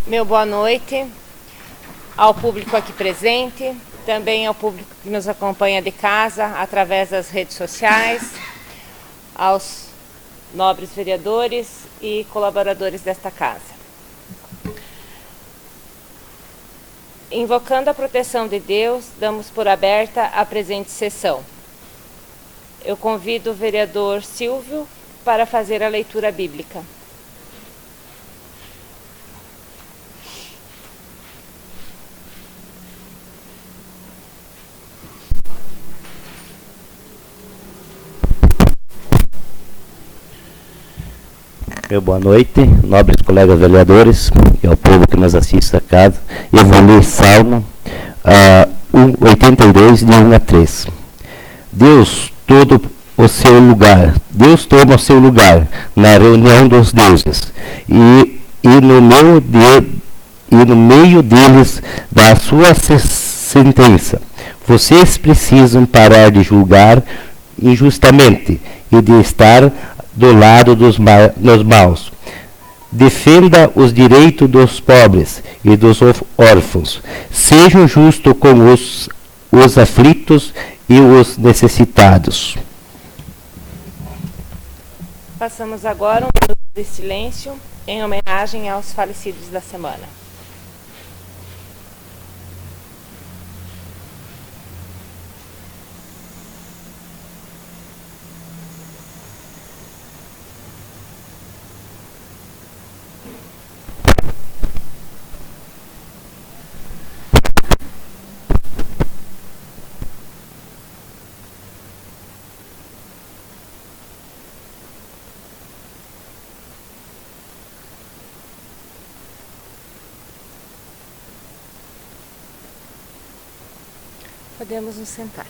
Meu boa noite ao público aqui presente, também ao público que nos acompanha de casa através das redes sociais, aos nobres vereadores e colaboradores desta casa. Invocando a proteção de Deus, damos por aberta a presente sessão. Eu convido o vereador Silvio para fazer a leitura bíblica. Meu boa noite, nobres colegas vereadores e ao povo que nos assiste a casa. Eu vou ler Salmo 82, de 1 a 3. Deus toma o seu lugar na reunião dos deuses, e no meio deles dá a sua sentença. Vocês precisam parar de julgar injustamente e de estar do lado dos maus. Defenda os direitos dos pobres e dos órfãos. Sejam justos com os aflitos e os necessitados. Passamos agora um minuto de silêncio em homenagem aos falecidos da semana. Podemos nos sentar.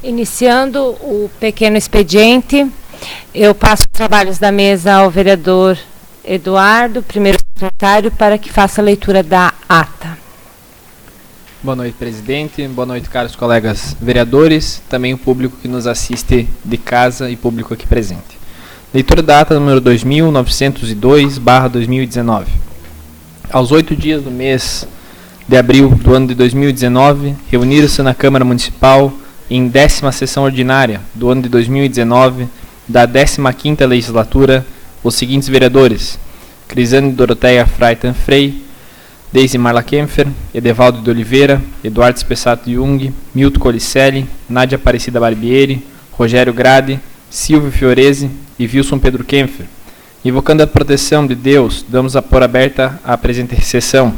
Iniciando o pequeno expediente, eu passo os trabalhos da mesa ao vereador Eduardo, primeiro secretário, para que faça a leitura da ata. Boa noite, presidente. Boa noite, caros colegas vereadores, também o público que nos assiste de casa e público aqui presente. Leitura da ata número 2902/2019. Aos 8 dias do mês de abril do ano de 2019, reuniram-se na Câmara Municipal, em 10ª sessão ordinária do ano de 2019, da 15ª legislatura, os seguintes vereadores: Crisane Doroteia Fraitan Frei, Deise Marla Kempfer, Edevaldo de Oliveira, Eduardo Spessato Jung, Milton Colicelli, Nádia Aparecida Barbieri, Rogério Grade, Silvio Fiorese e Wilson Pedro Kempfer. Invocando a proteção de Deus, damos a por aberta a presente sessão.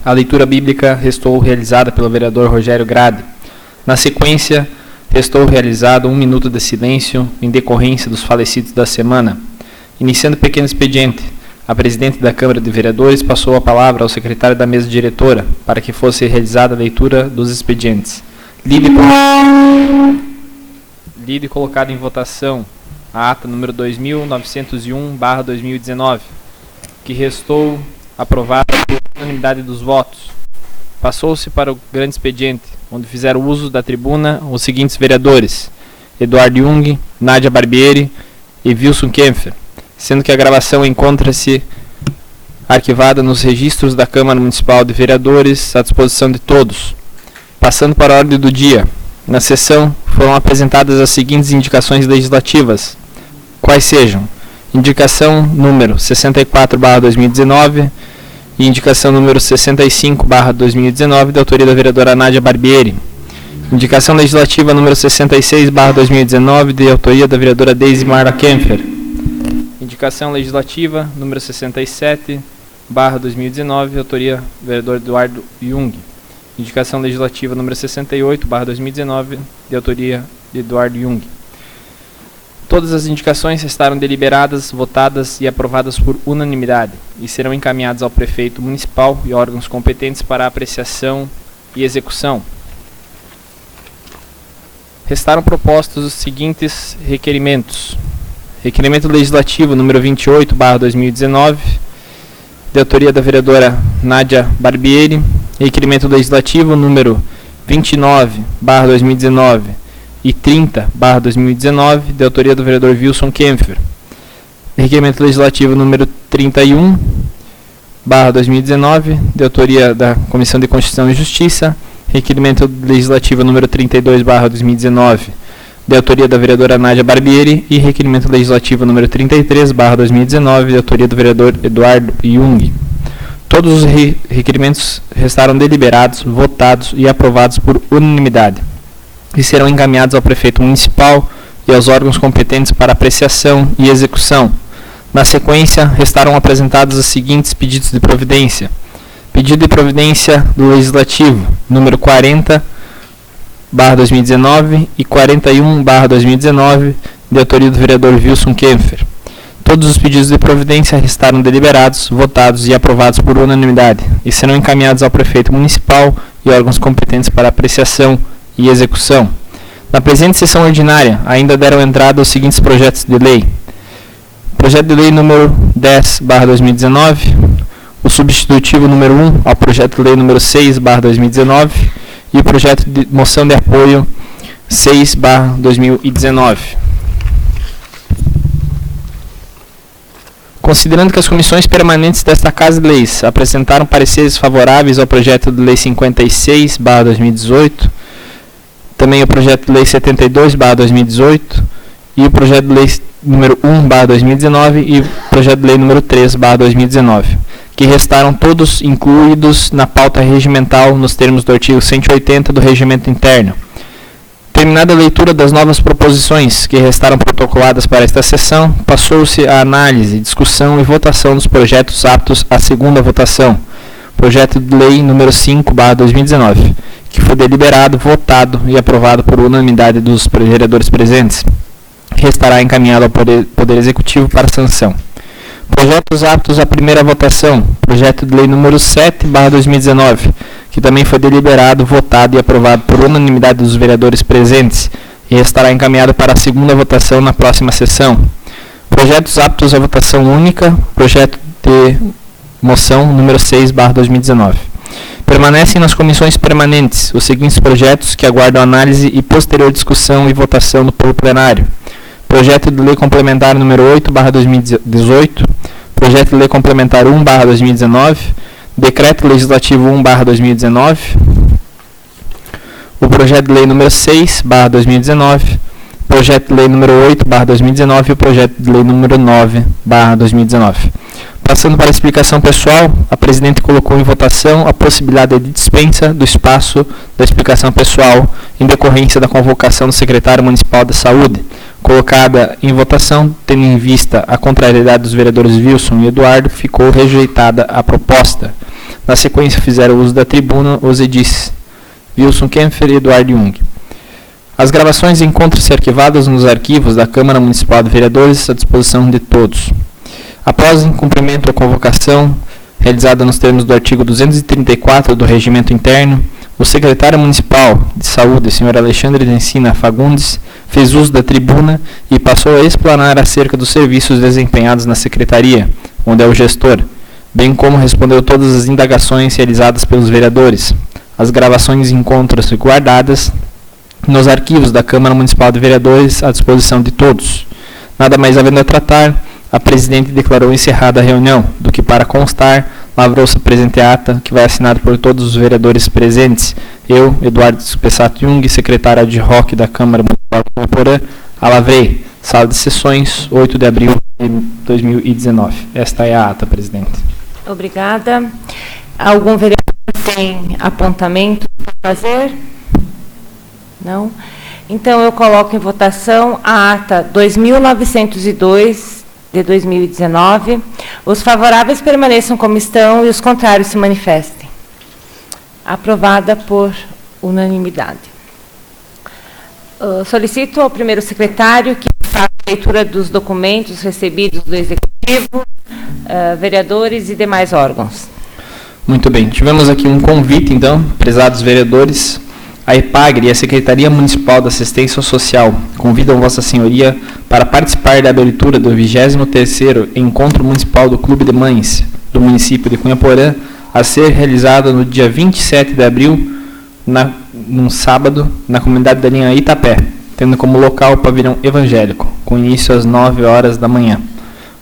A leitura bíblica restou realizada pelo vereador Rogério Grade. Na sequência, restou realizado 1 minuto de silêncio em decorrência dos falecidos da semana. Iniciando o pequeno expediente, a presidente da Câmara de Vereadores passou a palavra ao secretário da mesa diretora para que fosse realizada a leitura dos expedientes. Lido e colocado em votação a ata número 2901/2019, que restou aprovada por unanimidade dos votos. Passou-se para o grande expediente, onde fizeram uso da tribuna os seguintes vereadores: Eduardo Jung, Nádia Barbieri e Wilson Kempfer, sendo que a gravação encontra-se arquivada nos registros da Câmara Municipal de Vereadores à disposição de todos. Passando para a ordem do dia, na sessão foram apresentadas as seguintes indicações legislativas, quais sejam: indicação número 64/2019 e indicação número 65/2019, de autoria da vereadora Nádia Barbieri. Indicação legislativa número 66/2019, de autoria da vereadora Deise Marla Kempfer. Indicação legislativa número 67/2019, de autoria do vereador Eduardo Jung. Indicação legislativa número 68/2019, de autoria de Eduardo Jung. Todas as indicações estaram deliberadas, votadas e aprovadas por unanimidade e serão encaminhadas ao prefeito municipal e órgãos competentes para apreciação e execução. Restaram propostos os seguintes requerimentos: requerimento legislativo número 28/2019, de autoria da vereadora Nádia Barbieri. Requerimento legislativo número 29/2019, e 30/2019, de autoria do vereador Wilson Kempfer. Requerimento legislativo número 31/2019, de autoria da Comissão de Constituição e Justiça. Requerimento legislativo número 32/2019, de autoria da vereadora Nádia Barbieri, e requerimento legislativo número 33/2019, de autoria do vereador Eduardo Jung. Todos os requerimentos restaram deliberados, votados e aprovados por unanimidade e serão encaminhados ao prefeito municipal e aos órgãos competentes para apreciação e execução. Na sequência, restaram apresentados os seguintes pedidos de providência. Pedido de providência do Legislativo, número 40/2019 e 41/2019, de autoria do vereador Wilson Kempfer. Todos os pedidos de providência restaram deliberados, votados e aprovados por unanimidade e serão encaminhados ao prefeito municipal e órgãos competentes para apreciação e execução. Na presente sessão ordinária, ainda deram entrada os seguintes projetos de lei. Projeto de lei número 10/2019, o substitutivo número 1 ao projeto de lei número 6/2019 e o projeto de moção de apoio 6/2019. Considerando que as comissões permanentes desta Casa de Leis apresentaram pareceres favoráveis ao projeto de lei 56/2018, também o projeto de lei 72/2018 e o projeto de lei número 1/2019 e o projeto de lei número 3/2019, que restaram todos incluídos na pauta regimental nos termos do artigo 180 do Regimento Interno. Terminada a leitura das novas proposições que restaram protocoladas para esta sessão, passou-se a análise, discussão e votação dos projetos aptos à segunda votação. Projeto de lei número 5/2019, que foi deliberado, votado e aprovado por unanimidade dos vereadores presentes, restará encaminhado ao Poder Executivo para sanção. Projetos aptos à primeira votação. Projeto de lei número 7/2019, que também foi deliberado, votado e aprovado por unanimidade dos vereadores presentes e estará encaminhado para a segunda votação na próxima sessão. Projetos aptos à votação única. Projeto de moção número 6/2019. Permanecem nas comissões permanentes os seguintes projetos que aguardam análise e posterior discussão e votação no povo plenário. Projeto de lei complementar número 8/2018, projeto de lei complementar 1/2019, decreto legislativo 1/2019, o projeto de lei número 6/2019, projeto de lei número 8/2019 e o projeto de lei número 9/2019. Passando para a explicação pessoal, a presidente colocou em votação a possibilidade de dispensa do espaço da explicação pessoal em decorrência da convocação do secretário municipal da Saúde. Colocada em votação, tendo em vista a contrariedade dos vereadores Wilson e Eduardo, ficou rejeitada a proposta. Na sequência, fizeram uso da tribuna os edis Wilson Kempfer e Eduardo Jung. As gravações encontram-se arquivadas nos arquivos da Câmara Municipal de Vereadores à disposição de todos. Após o cumprimento da convocação, realizada nos termos do artigo 234 do Regimento Interno, o secretário municipal de saúde, Sr. Alexandre de Ensina Fagundes, fez uso da tribuna e passou a explanar acerca dos serviços desempenhados na secretaria, onde é o gestor, bem como respondeu todas as indagações realizadas pelos vereadores. As gravações encontram-se guardadas nos arquivos da Câmara Municipal de Vereadores à disposição de todos. Nada mais havendo a tratar, a presidente declarou encerrada a reunião, do que para constar, lavrou-se a presente ata, que vai assinado por todos os vereadores presentes. Eu, Eduardo Spessato Jung, secretário ad hoc da Câmara Municipal de Cunhaporã, a lavrei. Sala de sessões, 8 de abril de 2019. Esta é a ata, presidente. Obrigada. Algum vereador tem apontamento para fazer? Não? Então, eu coloco em votação a ata 2902 de 2019. Os favoráveis permaneçam como estão e os contrários se manifestem. Aprovada por unanimidade. Solicito ao primeiro secretário que faça a leitura dos documentos recebidos do Executivo, vereadores e demais órgãos. Muito bem. Tivemos aqui um convite, então, prezados vereadores. A EPAGRE e a Secretaria Municipal da Assistência Social convidam Vossa Senhoria para participar da abertura do 23º Encontro Municipal do Clube de Mães do município de Cunhaporã, a ser realizado no dia 27 de abril, num sábado, na comunidade da linha Itapé. tendo como local o pavilhão evangélico, com início às 9 horas da manhã.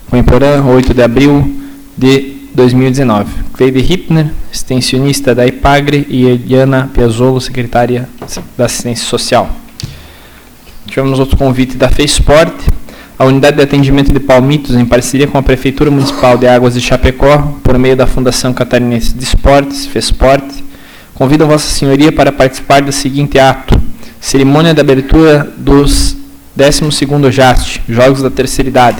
Cunhaporã, 8 de abril de 2019. Cleide Hippner, extensionista da IPAGRE, e Eliana Piazzolo, secretária da Assistência Social. Tivemos outro convite da FESPORT. A unidade de atendimento de Palmitos, em parceria com a Prefeitura Municipal de Águas de Chapecó, por meio da Fundação Catarinense de Esportes, FESPORT, convida Vossa Senhoria para participar do seguinte ato: cerimônia de abertura dos 12º JAST, Jogos da Terceira Idade,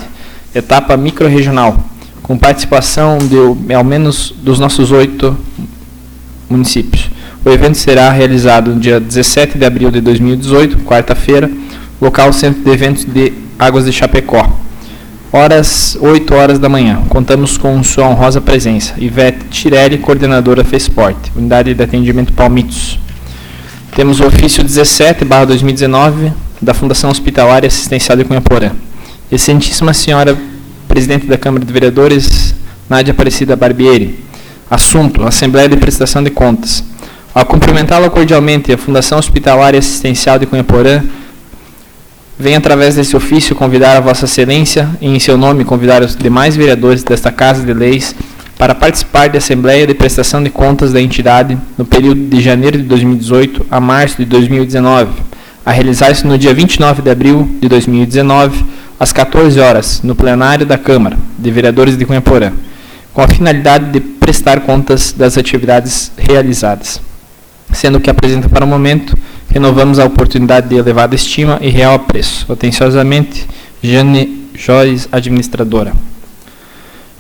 etapa microrregional, com participação de ao menos dos nossos 8 municípios. O evento será realizado no dia 17 de abril de 2018, quarta-feira, local Centro de Eventos de Águas de Chapecó. 8 horas da manhã. Contamos com sua honrosa presença. Ivete Tirelli, coordenadora FESPORT, Unidade de Atendimento Palmitos. Temos o ofício 17/2019 da Fundação Hospitalar e Assistencial de Cunhaporã. Excelentíssima Senhora Presidente da Câmara de Vereadores, Nádia Aparecida Barbieri. Assunto: Assembleia de Prestação de Contas. Ao cumprimentá-la cordialmente, a Fundação Hospitalar e Assistencial de Cunhaporã vem, através desse ofício, convidar a Vossa Excelência e, em seu nome, convidar os demais vereadores desta Casa de Leis para participar da Assembleia de Prestação de Contas da entidade no período de janeiro de 2018 a março de 2019, a realizar-se no dia 29 de abril de 2019, às 14 horas, no plenário da Câmara de Vereadores de Cunhaporã, com a finalidade de prestar contas das atividades realizadas. Sendo que apresenta para o momento, renovamos a oportunidade de elevada estima e real apreço. Atenciosamente, Jane Joyce, administradora.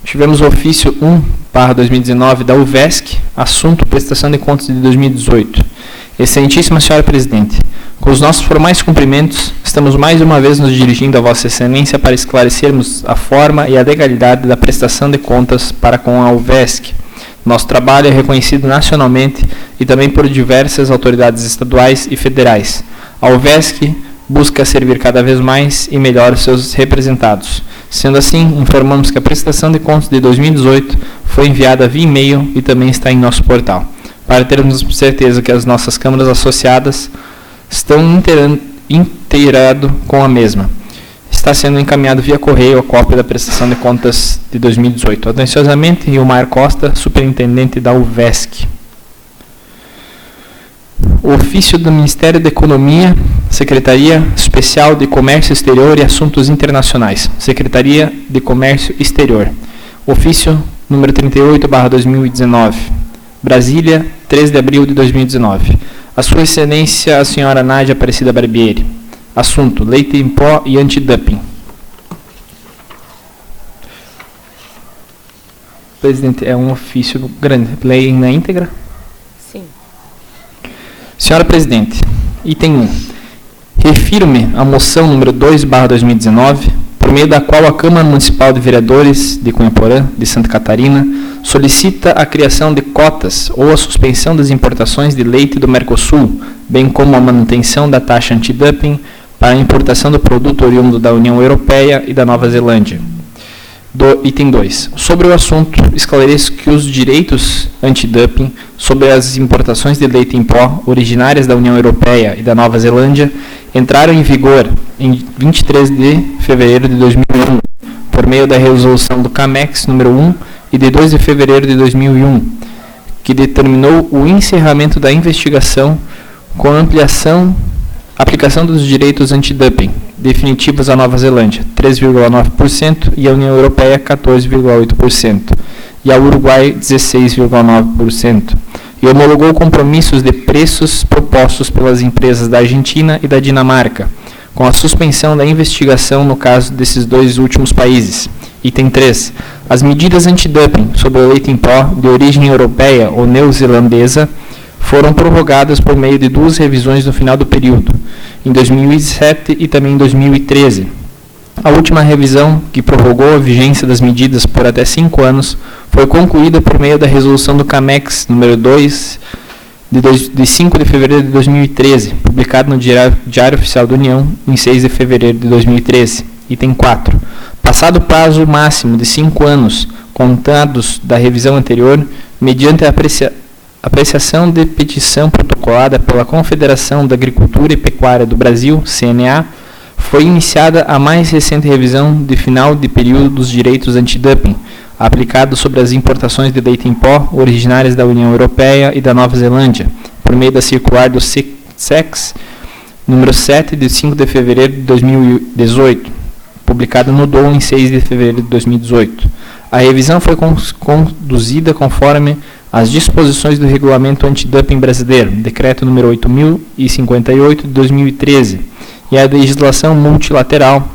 Tivemos o ofício 1/2019 da UVESC, assunto prestação de contas de 2018. Excelentíssima Senhora Presidente, com os nossos formais cumprimentos, estamos mais uma vez nos dirigindo a Vossa Excelência para esclarecermos a forma e a legalidade da prestação de contas para com a UVESC. Nosso trabalho é reconhecido nacionalmente e também por diversas autoridades estaduais e federais. A UVESC busca servir cada vez mais e melhor os seus representados. Sendo assim, informamos que a prestação de contas de 2018 foi enviada via e-mail e também está em nosso portal, para termos certeza que as nossas câmaras associadas estão inteirado com a mesma. Está sendo encaminhado via correio a cópia da prestação de contas de 2018. Atenciosamente, Ilmar Costa, superintendente da UVESC. O ofício do Ministério da Economia, Secretaria Especial de Comércio Exterior e Assuntos Internacionais, Secretaria de Comércio Exterior. Ofício número 38/2019. Brasília, 3 de abril de 2019. A Sua Excelência, a Senhora Nádia Aparecida Barbieri. Assunto: leite em pó e antidumping. Presidente, é um ofício grande. Lei na íntegra? Sim. Senhora Presidente, item 1. Refiro-me à moção número 2/2019, por meio da qual a Câmara Municipal de Vereadores de Cunhaporã, de Santa Catarina, solicita a criação de cotas ou a suspensão das importações de leite do Mercosul, bem como a manutenção da taxa antidumping para a importação do produto oriundo da União Europeia e da Nova Zelândia. Item 2. Sobre o assunto, esclareço que os direitos antidumping sobre as importações de leite em pó originárias da União Europeia e da Nova Zelândia entraram em vigor em 23 de fevereiro de 2001, por meio da resolução do CAMEX número 1 e de 2 de fevereiro de 2001, que determinou o encerramento da investigação com a aplicação dos direitos antidumping definitivos à Nova Zelândia, 3,9%, e à União Europeia, 14,8%, e ao Uruguai, 16,9%, e homologou compromissos de preços propostos pelas empresas da Argentina e da Dinamarca, com a suspensão da investigação no caso desses dois últimos países. Item 3. As medidas antidumping sobre o leite em pó de origem europeia ou neozelandesa foram prorrogadas por meio de 2 revisões no final do período, em 2007 e também em 2013. A última revisão, que prorrogou a vigência das medidas por até 5 anos, foi concluída por meio da resolução do CAMEX número 2, de 5 de fevereiro de 2013, publicado no Diário Oficial da União, em 6 de fevereiro de 2013. Item 4. Passado o prazo máximo de 5 anos, contados da revisão anterior, mediante a apreciação de petição protocolada protocolada pela Confederação da Agricultura e Pecuária do Brasil, CNA, foi iniciada a mais recente revisão de final de período dos direitos antidumping, aplicados sobre as importações de leite em pó originárias da União Europeia e da Nova Zelândia, por meio da circular do SEX, número 7, de 5 de fevereiro de 2018, publicada no DOU em 6 de fevereiro de 2018. A revisão foi conduzida conforme as disposições do Regulamento Antidumping Brasileiro, decreto número 8.058 de 2013, e a legislação multilateral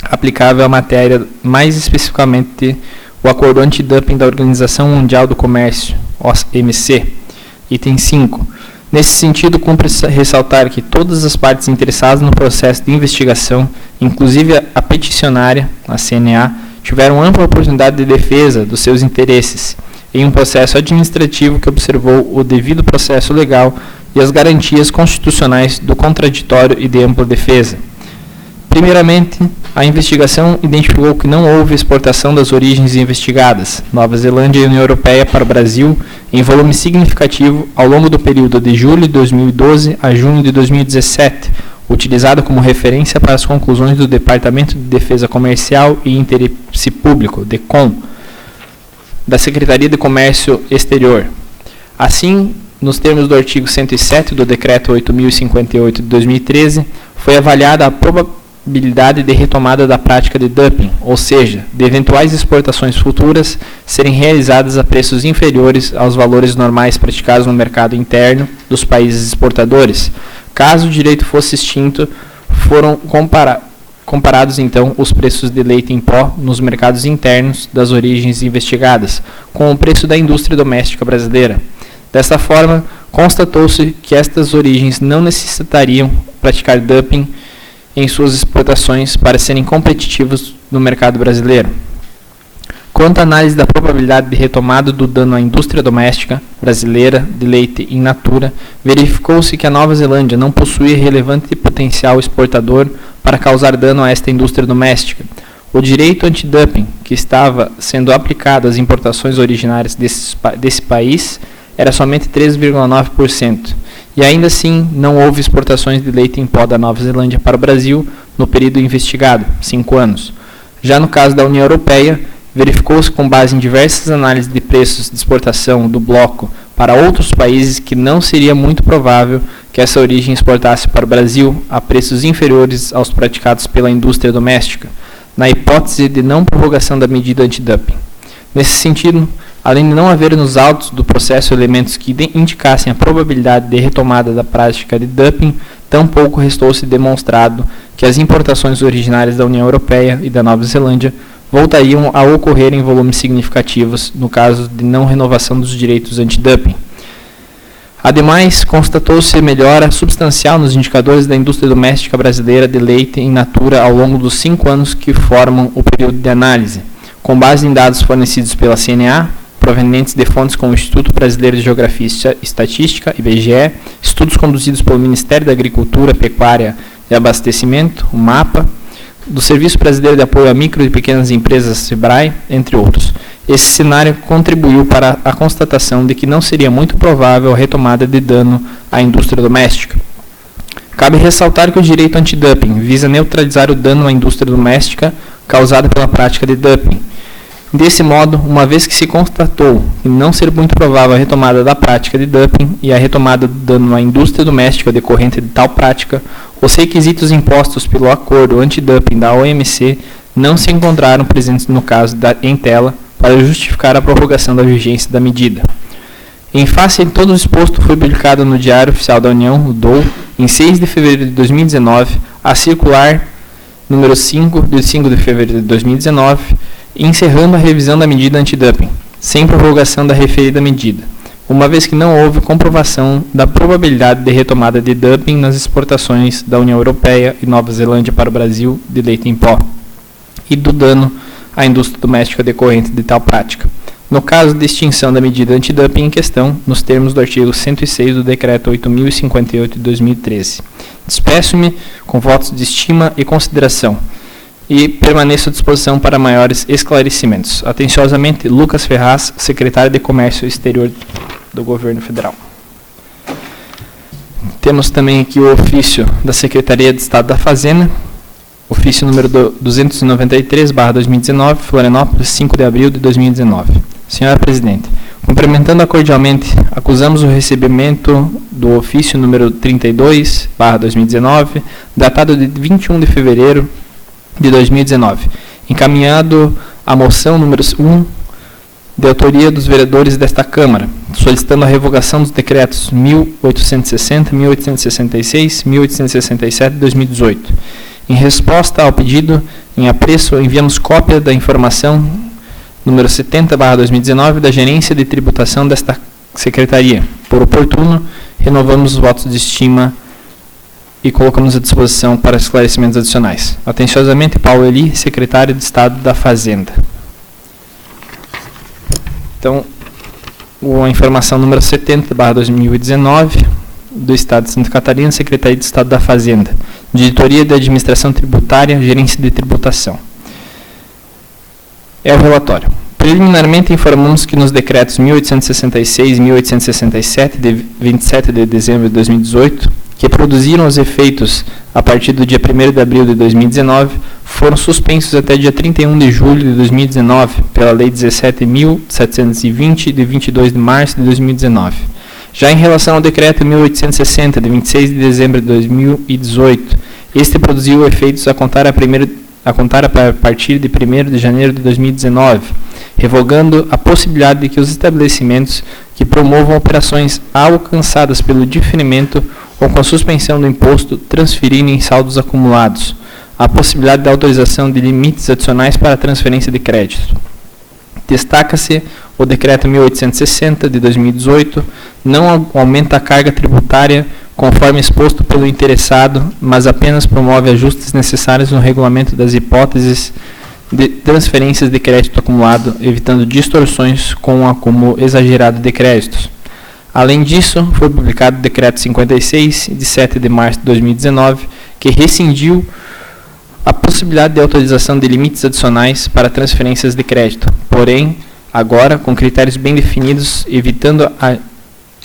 aplicável à matéria, mais especificamente o Acordo Antidumping da Organização Mundial do Comércio, OMC, item 5. Nesse sentido, cumpre ressaltar que todas as partes interessadas no processo de investigação, inclusive a peticionária, a CNA, tiveram ampla oportunidade de defesa dos seus interesses em um processo administrativo que observou o devido processo legal e as garantias constitucionais do contraditório e de ampla defesa. Primeiramente, a investigação identificou que não houve exportação das origens investigadas, Nova Zelândia e União Europeia, para o Brasil, em volume significativo ao longo do período de julho de 2012 a junho de 2017, utilizado como referência para as conclusões do Departamento de Defesa Comercial e Interesse Público, DECOM, da Secretaria de Comércio Exterior. Assim, nos termos do artigo 107 do Decreto 8.058 de 2013, foi avaliada a probabilidade de retomada da prática de dumping, ou seja, de eventuais exportações futuras serem realizadas a preços inferiores aos valores normais praticados no mercado interno dos países exportadores. Caso o direito fosse extinto, foram comparados então os preços de leite em pó nos mercados internos das origens investigadas com o preço da indústria doméstica brasileira. Desta forma, constatou-se que estas origens não necessitariam praticar dumping em suas exportações para serem competitivos no mercado brasileiro. Quanto à análise da probabilidade de retomada do dano à indústria doméstica brasileira de leite in natura, verificou-se que a Nova Zelândia não possuía relevante potencial exportador para causar dano a esta indústria doméstica. O direito antidumping que estava sendo aplicado às importações originárias desse país era somente 3,9%, e ainda assim não houve exportações de leite em pó da Nova Zelândia para o Brasil no período investigado, 5 anos. Já no caso da União Europeia, verificou-se com base em diversas análises de preços de exportação do bloco para outros países que não seria muito provável que essa origem exportasse para o Brasil a preços inferiores aos praticados pela indústria doméstica, na hipótese de não prorrogação da medida antidumping. Nesse sentido, além de não haver nos autos do processo elementos que indicassem a probabilidade de retomada da prática de dumping, tampouco restou-se demonstrado que as importações originárias da União Europeia e da Nova Zelândia voltariam a ocorrer em volumes significativos no caso de não renovação dos direitos antidumping. Ademais, constatou-se melhora substancial nos indicadores da indústria doméstica brasileira de leite in natura ao longo dos 5 anos que formam o período de análise, com base em dados fornecidos pela CNA, provenientes de fontes como o Instituto Brasileiro de Geografia e Estatística, IBGE, estudos conduzidos pelo Ministério da Agricultura, Pecuária e Abastecimento, o MAPA, do Serviço Brasileiro de Apoio a Micro e Pequenas Empresas, SEBRAE, entre outros. Esse cenário contribuiu para a constatação de que não seria muito provável a retomada de dano à indústria doméstica. Cabe ressaltar que o direito antidumping visa neutralizar o dano à indústria doméstica causado pela prática de dumping. Desse modo, uma vez que se constatou que não ser muito provável a retomada da prática de dumping e a retomada do dano à indústria doméstica decorrente de tal prática, os requisitos impostos pelo Acordo Antidumping da OMC não se encontraram presentes no caso em tela para justificar a prorrogação da vigência da medida. Em face de todo o exposto, foi publicado no Diário Oficial da União, o DOU, em 6 de fevereiro de 2019, a circular número 5, de 5 de fevereiro de 2019, encerrando a revisão da medida antidumping, sem prorrogação da referida medida, uma vez que não houve comprovação da probabilidade de retomada de dumping nas exportações da União Europeia e Nova Zelândia para o Brasil de leite em pó, e do dano à indústria doméstica decorrente de tal prática. No caso de extinção da medida antidumping em questão, nos termos do artigo 106 do Decreto 8.058 de 2013. Despeço-me com votos de estima e consideração e permaneço à disposição para maiores esclarecimentos. Atenciosamente, Lucas Ferraz, Secretário de Comércio Exterior do Governo Federal. Temos também aqui o ofício da Secretaria de Estado da Fazenda, ofício número 293/2019, Florianópolis, 5 de abril de 2019. Senhora Presidente, cumprimentando-a cordialmente, acusamos o recebimento do ofício número 32/2019, datado de 21 de fevereiro de 2019, encaminhado à moção número 1, de autoria dos vereadores desta Câmara, solicitando a revogação dos decretos 1860, 1866, 1867 de 2018. Em resposta ao pedido, em apreço, enviamos cópia da informação número 70/2019 da Gerência de Tributação desta Secretaria. Por oportuno, renovamos os votos de estima e colocamos à disposição para esclarecimentos adicionais. Atenciosamente, Paulo Eli, Secretário de Estado da Fazenda. Então, a informação número 70/2019 do Estado de Santa Catarina, Secretaria de Estado da Fazenda, Diretoria de Administração Tributária, Gerência de Tributação. É o relatório. Preliminarmente, informamos que nos decretos 1866 e 1867, de 27 de dezembro de 2018, que produziram os efeitos a partir do dia 1º de abril de 2019, foram suspensos até dia 31 de julho de 2019, pela Lei 17.720, de 22 de março de 2019. Já em relação ao Decreto 1860, de 26 de dezembro de 2018, este produziu efeitos a contar a partir de 1º de janeiro de 2019, revogando a possibilidade de que os estabelecimentos que promovam operações alcançadas pelo diferimento ou com a suspensão do imposto transferirem saldos acumulados, a possibilidade da autorização de limites adicionais para a transferência de crédito. Destaca-se o Decreto 1860, de 2018, não aumenta a carga tributária conforme exposto pelo interessado, mas apenas promove ajustes necessários no regulamento das hipóteses de transferências de crédito acumulado, evitando distorções com o acúmulo exagerado de créditos. Além disso, foi publicado o Decreto 56, de 7 de março de 2019, que rescindiu a possibilidade de autorização de limites adicionais para transferências de crédito, porém, agora com critérios bem definidos, evitando a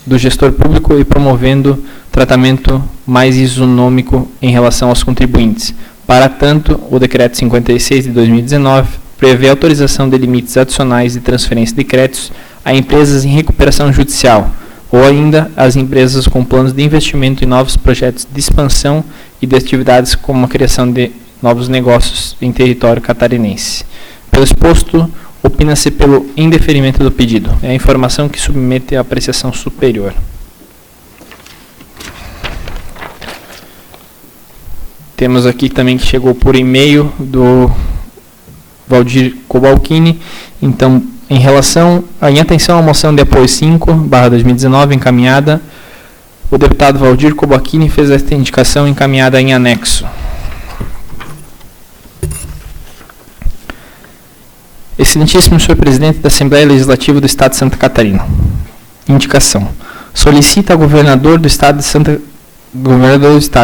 do gestor público e promovendo tratamento mais isonômico em relação aos contribuintes. Para tanto, o Decreto 56 de 2019 prevê autorização de limites adicionais de transferência de créditos a empresas em recuperação judicial, ou ainda as empresas com planos de investimento em novos projetos de expansão e de atividades como a criação de novos negócios em território catarinense. Pelo exposto, opina-se pelo indeferimento do pedido. É a informação que submete à apreciação superior. Temos aqui também que chegou por e-mail do Valdir Cobalcini. Então, em atenção à moção de apoio 5/2019 encaminhada, o deputado Valdir Cobalcini fez esta indicação encaminhada em anexo. Excelentíssimo Senhor Presidente da Assembleia Legislativa do Estado de Santa Catarina. Indicação. Solicita ao governador do Estado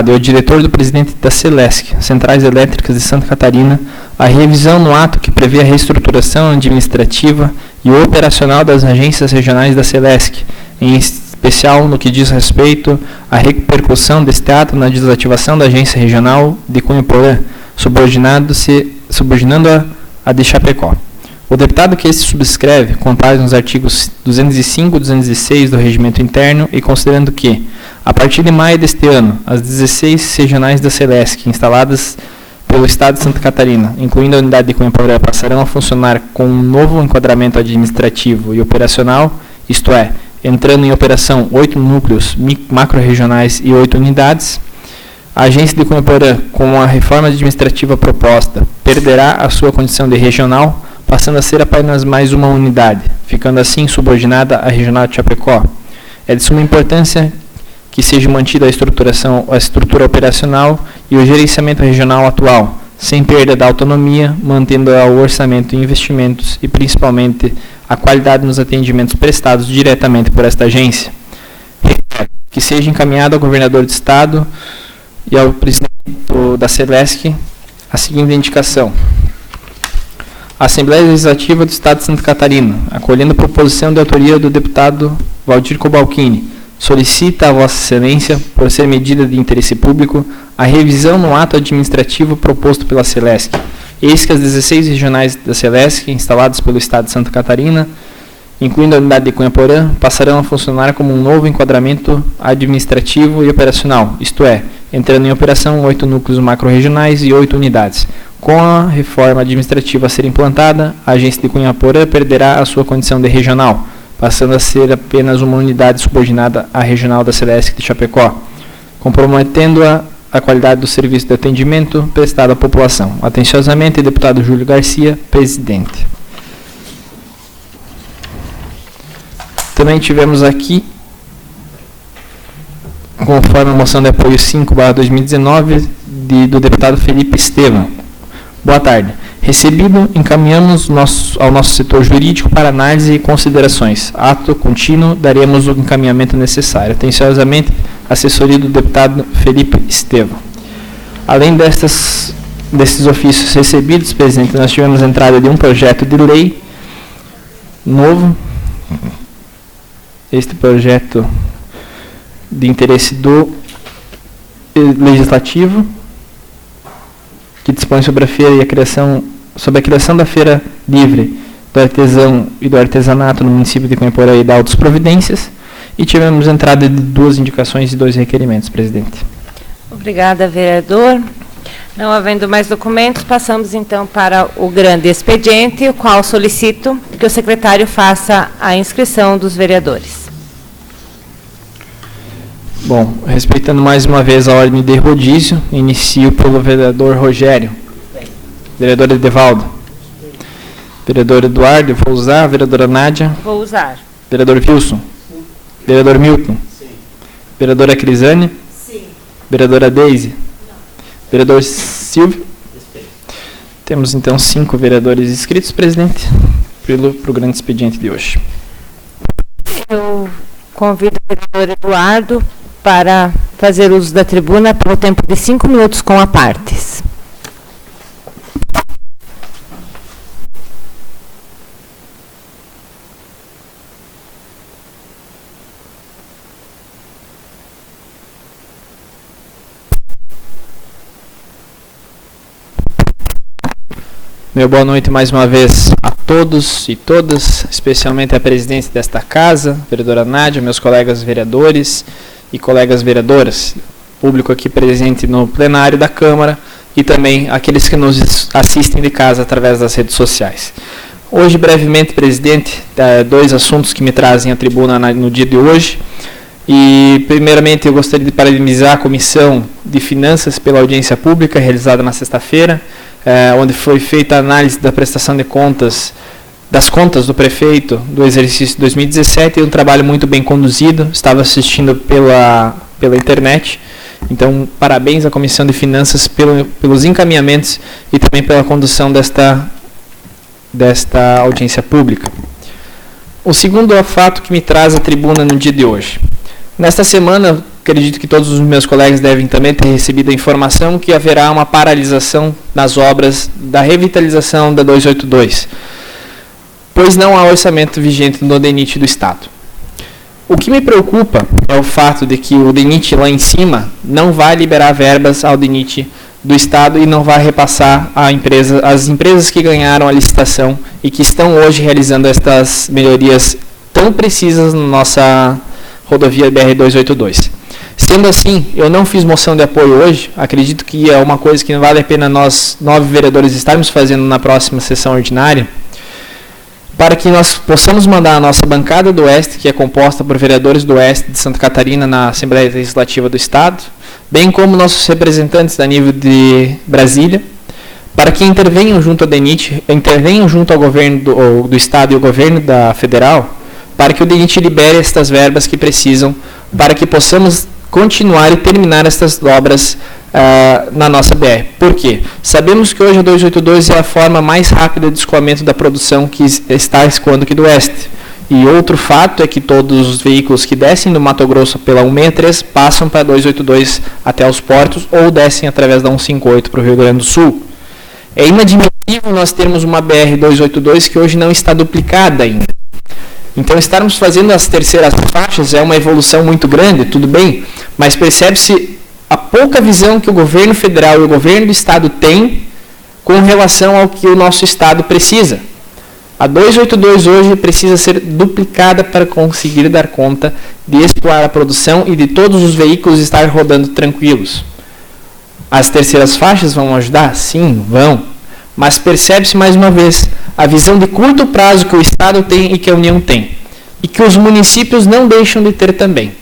e ao diretor do presidente da Celesc, Centrais Elétricas de Santa Catarina, a revisão no ato que prevê a reestruturação administrativa e operacional das agências regionais da Celesc, em especial no que diz respeito à repercussão deste ato na desativação da agência regional de Cunha Porã, subordinando-a a de Chapecó. O deputado que este subscreve, com base nos artigos 205 e 206 do Regimento Interno, e considerando que, a partir de maio deste ano, as 16 regionais da Celesc, instaladas pelo Estado de Santa Catarina, incluindo a unidade de Cunha Porã, passarão a funcionar com um novo enquadramento administrativo e operacional, isto é, entrando em operação 8 núcleos macro-regionais e 8 unidades, a agência de Cunha Porã, com a reforma administrativa proposta, perderá a sua condição de regional, passando a ser apenas mais uma unidade, ficando assim subordinada à regional de Chapecó. É de suma importância que seja mantida a estrutura operacional e o gerenciamento regional atual, sem perda da autonomia, mantendo o orçamento e investimentos e, principalmente, a qualidade nos atendimentos prestados diretamente por esta agência. Que seja encaminhado ao governador do Estado e ao presidente da Celesc a seguinte indicação. A Assembleia Legislativa do Estado de Santa Catarina, acolhendo a proposição de autoria do deputado Valdir Cobalcini, solicita a Vossa Excelência, por ser medida de interesse público, a revisão no ato administrativo proposto pela Celesc. Eis que as 16 regionais da Celesc, instaladas pelo Estado de Santa Catarina, incluindo a unidade de Cunhaporã, passarão a funcionar como um novo enquadramento administrativo e operacional, isto é, entrando em operação 8 núcleos macro-regionais e 8 unidades. Com a reforma administrativa a ser implantada, a agência de Cunhaporã perderá a sua condição de regional, passando a ser apenas uma unidade subordinada à regional da Celesc de Chapecó, comprometendo a qualidade do serviço de atendimento prestado à população. Atenciosamente, deputado Júlio Garcia, presidente. Também tivemos aqui, conforme a moção de apoio 5/2019, do deputado Felipe Estevam. Boa tarde. Recebido, encaminhamos ao nosso setor jurídico para análise e considerações. Ato contínuo, daremos o encaminhamento necessário. Atenciosamente, assessoria do deputado Felipe Estevam. Além desses ofícios recebidos, presidente, nós tivemos a entrada de um projeto de lei novo. Este projeto de interesse do legislativo, que dispõe sobre a feira e a criação da feira livre do artesão e do artesanato no município de Cunhaporã e da Altas Providências, e tivemos entrada de 2 indicações e 2 requerimentos, presidente. Obrigada, vereador. Não havendo mais documentos, passamos então para o grande expediente, o qual solicito que o secretário faça a inscrição dos vereadores. Bom, respeitando mais uma vez a ordem de rodízio, inicio pelo vereador Rogério. Vereador Edevaldo. Vereador Eduardo, vou usar. Vereadora Nádia. Vou usar. Vereador Wilson. Sim. Vereador Milton. Sim. Vereadora Crisane. Sim. Vereadora Deise. Não. Vereador Silvio. Respeito. Temos então 5 vereadores inscritos, presidente, para o grande expediente de hoje. Eu convido o vereador Eduardo para fazer uso da tribuna pelo tempo de 5 minutos com a partes. Meu boa noite mais uma vez a todos e todas, especialmente a presidente desta casa, vereadora Nádia, meus colegas vereadores e colegas vereadoras, público aqui presente no plenário da Câmara e também aqueles que nos assistem de casa através das redes sociais. Hoje, brevemente, presidente, 2 assuntos que me trazem à tribuna no dia de hoje. E, primeiramente, eu gostaria de parabenizar a Comissão de Finanças pela audiência pública realizada na sexta-feira, onde foi feita a análise da prestação de contas, das contas do prefeito do exercício de 2017, e um trabalho muito bem conduzido. Estava assistindo pela internet. Então, parabéns à Comissão de Finanças pelos encaminhamentos e também pela condução desta audiência pública. O segundo fato que me traz à tribuna no dia de hoje. Nesta semana, acredito que todos os meus colegas devem também ter recebido a informação que haverá uma paralisação nas obras da revitalização da 282, pois não há orçamento vigente no DENIT do Estado. O que me preocupa é o fato de que o DENIT lá em cima não vai liberar verbas ao DENIT do Estado e não vai repassar às empresas que ganharam a licitação e que estão hoje realizando estas melhorias tão precisas na nossa rodovia BR-282. Sendo assim, eu não fiz moção de apoio hoje. Acredito que é uma coisa que não vale a pena nós, 9 vereadores, estarmos fazendo na próxima sessão ordinária, para que nós possamos mandar a nossa bancada do Oeste, que é composta por vereadores do Oeste de Santa Catarina na Assembleia Legislativa do Estado, bem como nossos representantes a nível de Brasília, para que intervenham junto ao DENIT, intervenham junto ao governo do Estado e ao governo da Federal, para que o DENIT libere estas verbas que precisam, para que possamos continuar e terminar estas obras na nossa BR. Por quê? Sabemos que hoje a 282 é a forma mais rápida de escoamento da produção que está escoando aqui do Oeste. E outro fato é que todos os veículos que descem do Mato Grosso pela 163 passam para a 282 até os portos ou descem através da 158 para o Rio Grande do Sul. É inadmissível nós termos uma BR-282 que hoje não está duplicada ainda. Então, estarmos fazendo as terceiras faixas é uma evolução muito grande, tudo bem, mas percebe-se a pouca visão que o governo federal e o governo do estado têm com relação ao que o nosso estado precisa. A 282 hoje precisa ser duplicada para conseguir dar conta de explorar a produção e de todos os veículos estar rodando tranquilos. As terceiras faixas vão ajudar? Sim, vão. Mas percebe-se mais uma vez a visão de curto prazo que o Estado tem e que a União tem. E que os municípios não deixam de ter também.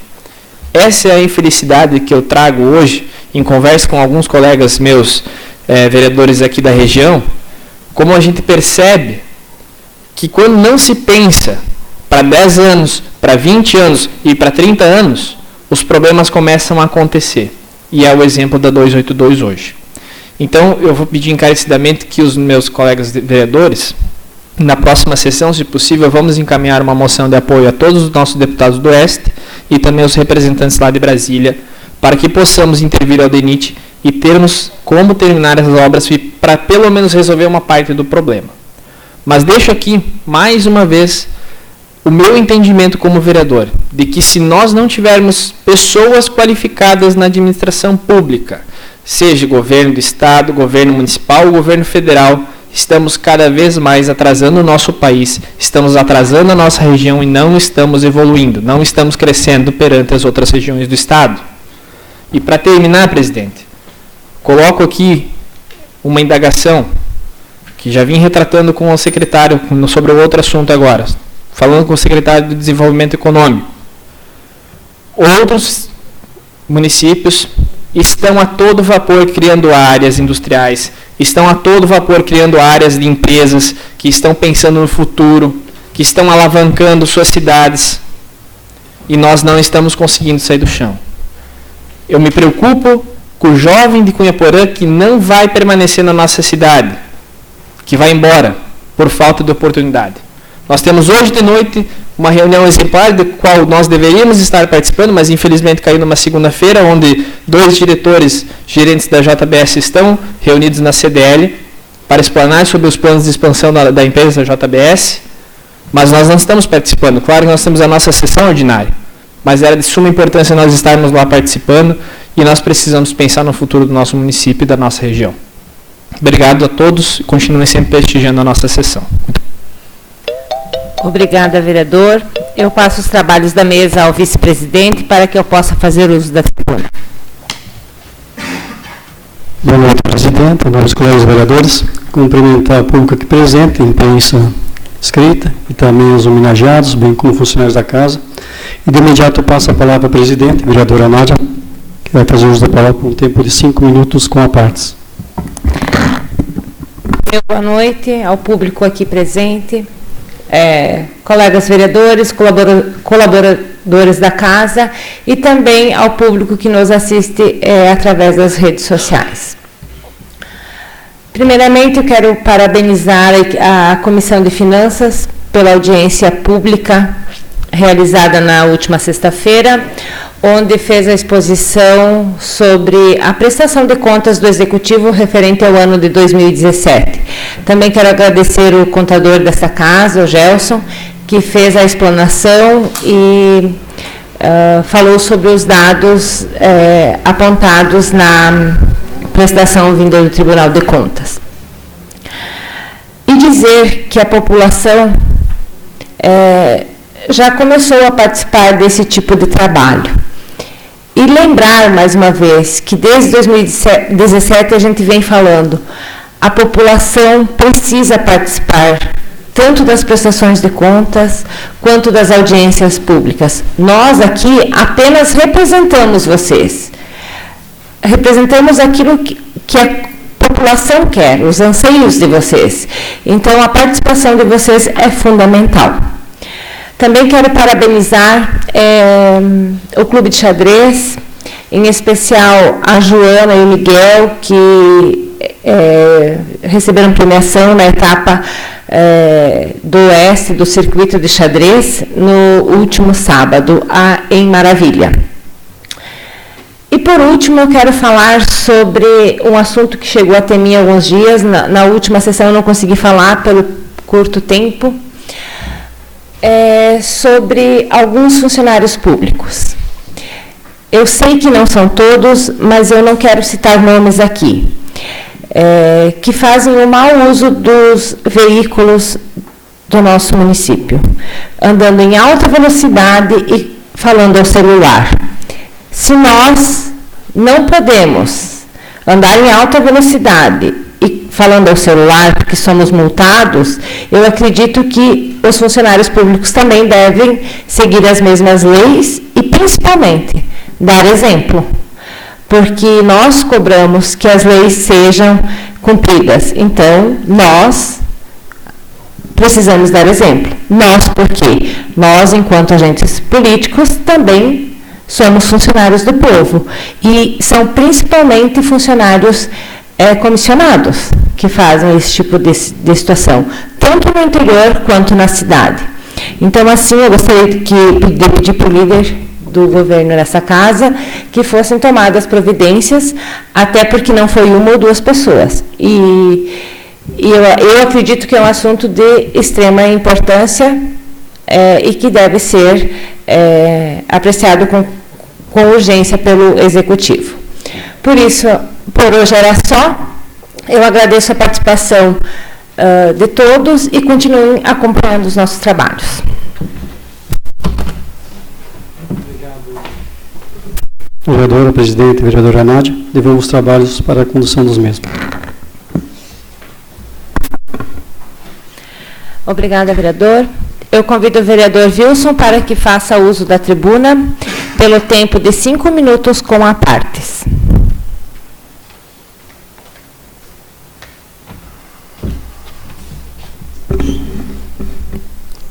Essa é a infelicidade que eu trago hoje, em conversa com alguns colegas meus, vereadores aqui da região, como a gente percebe que quando não se pensa para 10 anos, para 20 anos e para 30 anos, os problemas começam a acontecer. E é o exemplo da 282 hoje. Então, eu vou pedir encarecidamente que os meus colegas vereadores, na próxima sessão, se possível, vamos encaminhar uma moção de apoio a todos os nossos deputados do Oeste e também aos representantes lá de Brasília, para que possamos intervir ao DENIT e termos como terminar as obras para pelo menos resolver uma parte do problema. Mas deixo aqui, mais uma vez, o meu entendimento como vereador, de que se nós não tivermos pessoas qualificadas na administração pública, seja governo do estado, governo municipal ou governo federal, estamos cada vez mais atrasando o nosso país, estamos atrasando a nossa região e não estamos evoluindo, não estamos crescendo perante as outras regiões do estado. E para terminar, presidente, coloco aqui uma indagação que já vim retratando com o secretário sobre o outro assunto agora, falando com o secretário de Desenvolvimento Econômico. Outros municípios estão a todo vapor criando áreas industriais, estão a todo vapor criando áreas de empresas que estão pensando no futuro, que estão alavancando suas cidades, e nós não estamos conseguindo sair do chão. Eu me preocupo com o jovem de Cunhaporã que não vai permanecer na nossa cidade, que vai embora por falta de oportunidade. Nós temos hoje de noite uma reunião exemplar da qual nós deveríamos estar participando, mas infelizmente caiu numa segunda-feira, onde 2 gerentes da JBS estão reunidos na CDL para explanar sobre os planos de expansão da empresa JBS, mas nós não estamos participando. Claro que nós temos a nossa sessão ordinária, mas era de suma importância nós estarmos lá participando e nós precisamos pensar no futuro do nosso município e da nossa região. Obrigado a todos e continuem sempre prestigiando a nossa sessão. Obrigada, vereador. Eu passo os trabalhos da mesa ao vice-presidente para que eu possa fazer uso da tribuna. Boa noite, presidente, nobres colegas vereadores. Cumprimentar o público aqui presente, imprensa escrita, e também os homenageados, bem como funcionários da casa. E de imediato eu passo a palavra à presidente, vereadora Nádia, que vai fazer uso da palavra por um tempo de 5 minutos com a partes. Boa noite ao público aqui presente. Colegas vereadores, colaboradores da casa e também ao público que nos assiste através das redes sociais. Primeiramente, eu quero parabenizar a Comissão de Finanças pela audiência pública realizada na última sexta-feira, onde fez a exposição sobre a prestação de contas do Executivo referente ao ano de 2017. Também quero agradecer o contador dessa casa, o Gelson, que fez a explanação e falou sobre os dados apontados na prestação vinda do Tribunal de Contas. E dizer que a população já começou a participar desse tipo de trabalho. E lembrar, mais uma vez, que desde 2017 a gente vem falando, a população precisa participar tanto das prestações de contas, quanto das audiências públicas. Nós aqui apenas representamos vocês. Representamos aquilo que a população quer, os anseios de vocês. Então, a participação de vocês é fundamental. Também quero parabenizar o Clube de Xadrez, em especial a Joana e o Miguel, que receberam premiação na etapa do Oeste do Circuito de Xadrez no último sábado, em Maravilha. E por último, eu quero falar sobre um assunto que chegou até mim há alguns dias. Na última sessão eu não consegui falar pelo curto tempo. sobre alguns funcionários públicos. Eu sei que não são todos, mas eu não quero citar nomes aqui, que fazem o mau uso dos veículos do nosso município, andando em alta velocidade e falando ao celular. Se nós não podemos andar em alta velocidade e falando ao celular porque somos multados, eu acredito que os funcionários públicos também devem seguir as mesmas leis e, principalmente, dar exemplo, porque nós cobramos que as leis sejam cumpridas. Então, nós precisamos dar exemplo. Nós, porque nós, enquanto agentes políticos, também somos funcionários do povo. E são principalmente funcionários comissionados que fazem esse tipo de situação, tanto no interior quanto na cidade. Então, assim, eu gostaria de pedir para o líder do governo nessa casa que fossem tomadas providências, até porque não foi uma ou duas pessoas. E eu acredito que é um assunto de extrema importância e que deve ser apreciado com urgência pelo Executivo. Por isso, por hoje era só. Eu agradeço a participação de todos e continuem acompanhando os nossos trabalhos. Vereadora, presidente, vereadora Nádia, devolvo os trabalhos para a condução dos mesmos. Obrigada, vereador. Eu convido o vereador Wilson para que faça uso da tribuna pelo tempo de 5 minutos com a partes.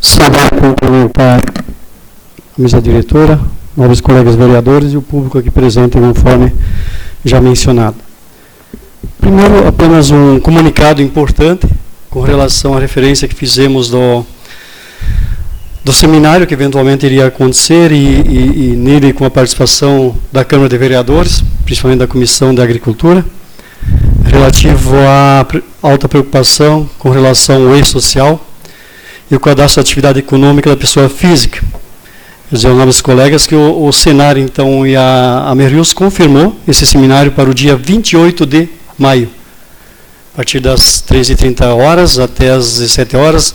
Saudar e cumprimentar a mesa diretora, nobres colegas vereadores e o público aqui presente, conforme já mencionado. Primeiro, apenas um comunicado importante com relação à referência que fizemos do seminário que eventualmente iria acontecer e nele com a participação da Câmara de Vereadores, principalmente da Comissão de Agricultura, relativo à alta preocupação com relação ao eixo social e o cadastro da atividade econômica da pessoa física. Quer dizer, nobres colegas, que o Senar, então, e a Merrius confirmou esse seminário para o dia 28 de maio. A partir das 13h30 até as 17 horas,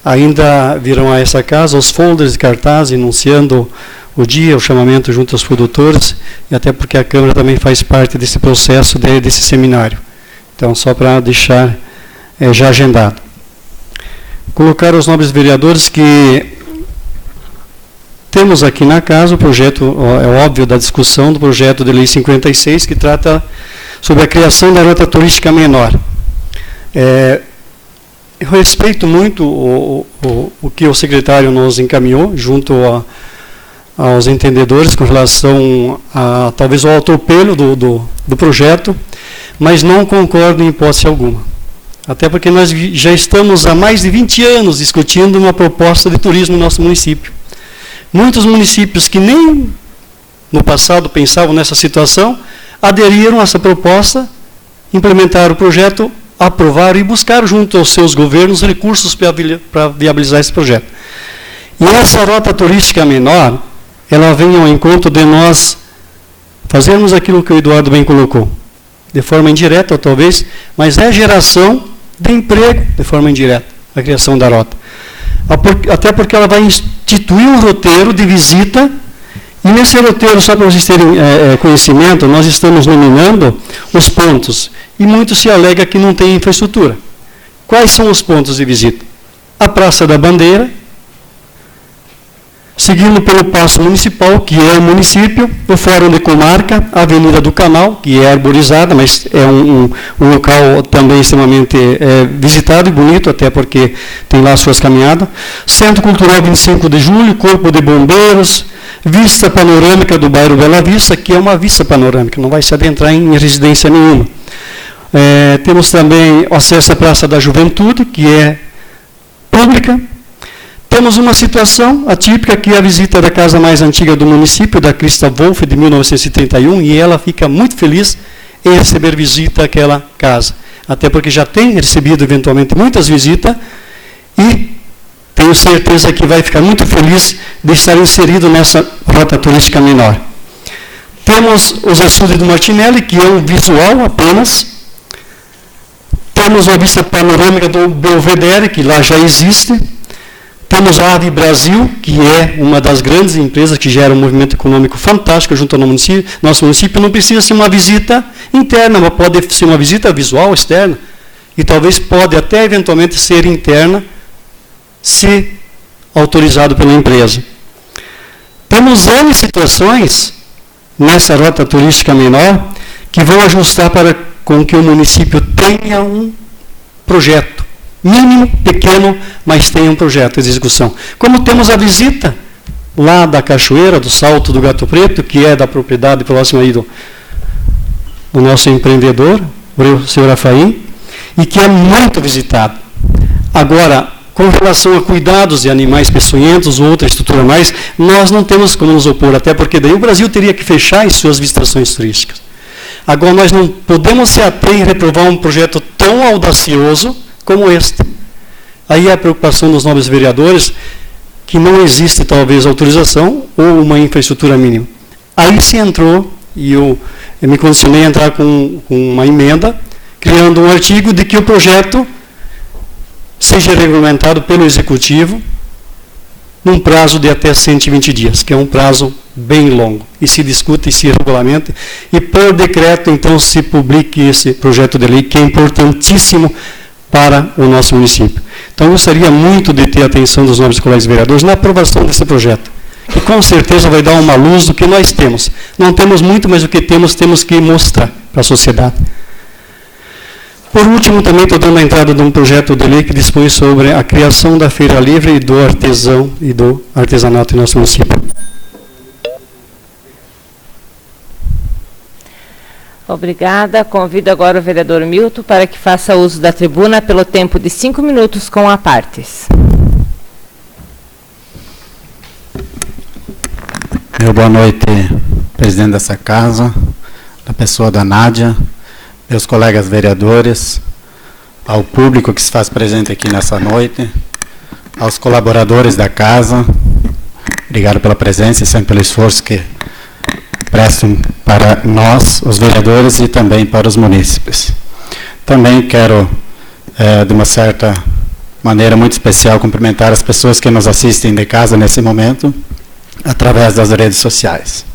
ainda virão a essa casa os folders de cartaz anunciando o dia, o chamamento junto aos produtores, e até porque a Câmara também faz parte desse processo desse seminário. Então, só para deixar já agendado. Colocar aos nobres vereadores que temos aqui na casa o projeto, é óbvio, da discussão do projeto de lei 56, que trata sobre a criação da rota turística menor. Eu respeito muito o que o secretário nos encaminhou, junto aos entendedores, com relação a talvez ao atropelo do projeto, mas não concordo em hipótese alguma. Até porque nós já estamos há mais de 20 anos discutindo uma proposta de turismo no nosso município. Muitos municípios que nem no passado pensavam nessa situação, aderiram a essa proposta, implementaram o projeto, aprovaram e buscaram junto aos seus governos recursos para viabilizar esse projeto. E essa rota turística menor, ela vem ao encontro de nós fazermos aquilo que o Eduardo bem colocou, de forma indireta talvez, mas é geração de emprego de forma indireta, a criação da rota. Até porque ela vai instituir um roteiro de visita, e nesse roteiro, só para vocês terem conhecimento, nós estamos nominando os pontos, e muito se alega que não tem infraestrutura. Quais são os pontos de visita? A Praça da Bandeira, seguindo pelo Paço Municipal, que é o município, o Fórum de Comarca, a Avenida do Canal, que é arborizada, mas é um local também extremamente visitado e bonito, até porque tem lá suas caminhadas. Centro Cultural 25 de Julho, Corpo de Bombeiros, vista panorâmica do bairro Bela Vista, que é uma vista panorâmica, não vai se adentrar em residência nenhuma. Temos também o acesso à Praça da Juventude, que é pública. Temos uma situação atípica, que é a visita da casa mais antiga do município, da Christa Wolff, de 1931, e ela fica muito feliz em receber visita àquela casa. Até porque já tem recebido, eventualmente, muitas visitas, e tenho certeza que vai ficar muito feliz de estar inserido nessa rota turística menor. Temos os açudes do Martinelli, que é um visual apenas. Temos uma vista panorâmica do Belvedere, que lá já existe. Temos a Ave Brasil, que é uma das grandes empresas que gera um movimento econômico fantástico junto ao nosso município. Não precisa ser uma visita interna, mas pode ser uma visita visual externa. E talvez pode até eventualmente ser interna, se autorizado pela empresa. Temos N situações nessa rota turística menor que vão ajustar para com que o município tenha um projeto mínimo, pequeno, mas tenha um projeto de execução. Como temos a visita lá da Cachoeira, do Salto do Gato Preto, que é da propriedade próxima aí do nosso empreendedor, o senhor Afaim, e que é muito visitado. Agora, com relação a cuidados de animais peçonhentos ou outra estrutura mais, nós não temos como nos opor, até porque daí o Brasil teria que fechar as suas visitações turísticas. Agora, nós não podemos se ater em reprovar um projeto tão audacioso como este. Aí a preocupação dos nobres vereadores, que não existe talvez autorização ou uma infraestrutura mínima. Aí se entrou, e eu me condicionei a entrar com uma emenda, criando um artigo de que o projeto seja regulamentado pelo Executivo num prazo de até 120 dias, que é um prazo bem longo, e se discute e se regulamente, e por decreto, então, se publique esse projeto de lei, que é importantíssimo para o nosso município. Então, eu gostaria muito de ter a atenção dos nobres colegas vereadores na aprovação desse projeto, que com certeza vai dar uma luz do que nós temos. Não temos muito, mas o que temos que mostrar para a sociedade. Por último, também estou dando a entrada de um projeto de lei que dispõe sobre a criação da feira livre e do artesão e do artesanato em nosso município. Obrigada. Convido agora o vereador Milton para que faça uso da tribuna pelo tempo de 5 minutos com a partes. Meu boa noite, presidente dessa casa, a pessoa da Nádia, meus colegas vereadores, ao público que se faz presente aqui nessa noite, aos colaboradores da casa, obrigado pela presença e sempre pelo esforço que prestam para nós, os vereadores, e também para os munícipes. Também quero, de uma certa maneira muito especial, cumprimentar as pessoas que nos assistem de casa nesse momento, através das redes sociais.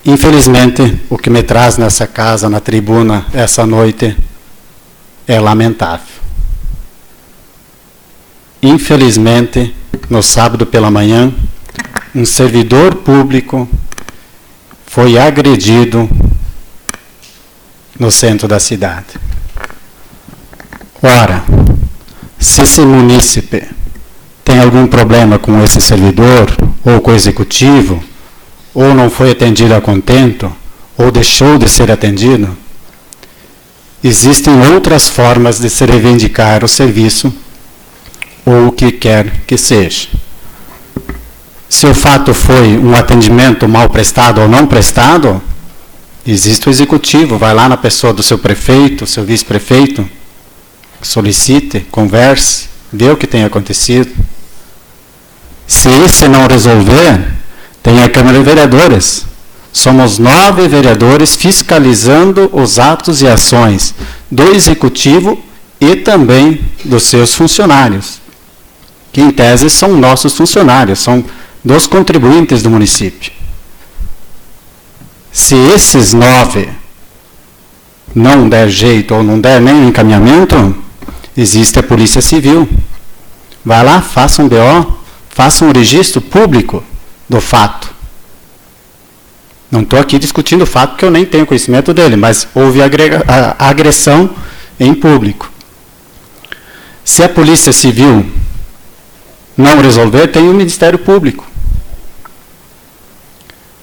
Infelizmente, o que me traz nessa casa, na tribuna, essa noite, é lamentável. Infelizmente, no sábado pela manhã, um servidor público foi agredido no centro da cidade. Ora, se esse munícipe tem algum problema com esse servidor, ou com o executivo, ou não foi atendido a contento, ou deixou de ser atendido, existem outras formas de se reivindicar o serviço, ou o que quer que seja. Se o fato foi um atendimento mal prestado ou não prestado, existe o executivo, vai lá na pessoa do seu prefeito, seu vice-prefeito, solicite, converse, vê o que tem acontecido. Se esse não resolver, tem a Câmara de Vereadores. Somos 9 vereadores fiscalizando os atos e ações do Executivo e também dos seus funcionários, que em tese são nossos funcionários, são dos contribuintes do município. Se esses 9 não der jeito ou não der nem encaminhamento, existe a Polícia Civil. Vai lá, faça um BO, faça um registro público do fato. Não estou aqui discutindo o fato porque eu nem tenho conhecimento dele, mas houve agressão em público. Se a Polícia Civil não resolver, tem o Ministério Público.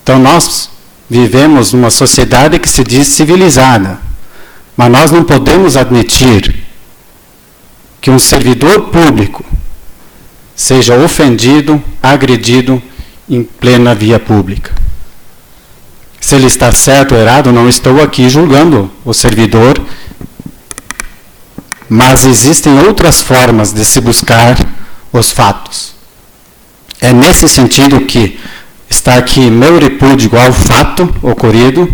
Então nós vivemos numa sociedade que se diz civilizada, mas nós não podemos admitir que um servidor público seja ofendido, agredido em plena via pública. Se ele está certo ou errado, não estou aqui julgando o servidor, mas existem outras formas de se buscar os fatos. É nesse sentido que está aqui meu repúdio ao fato ocorrido,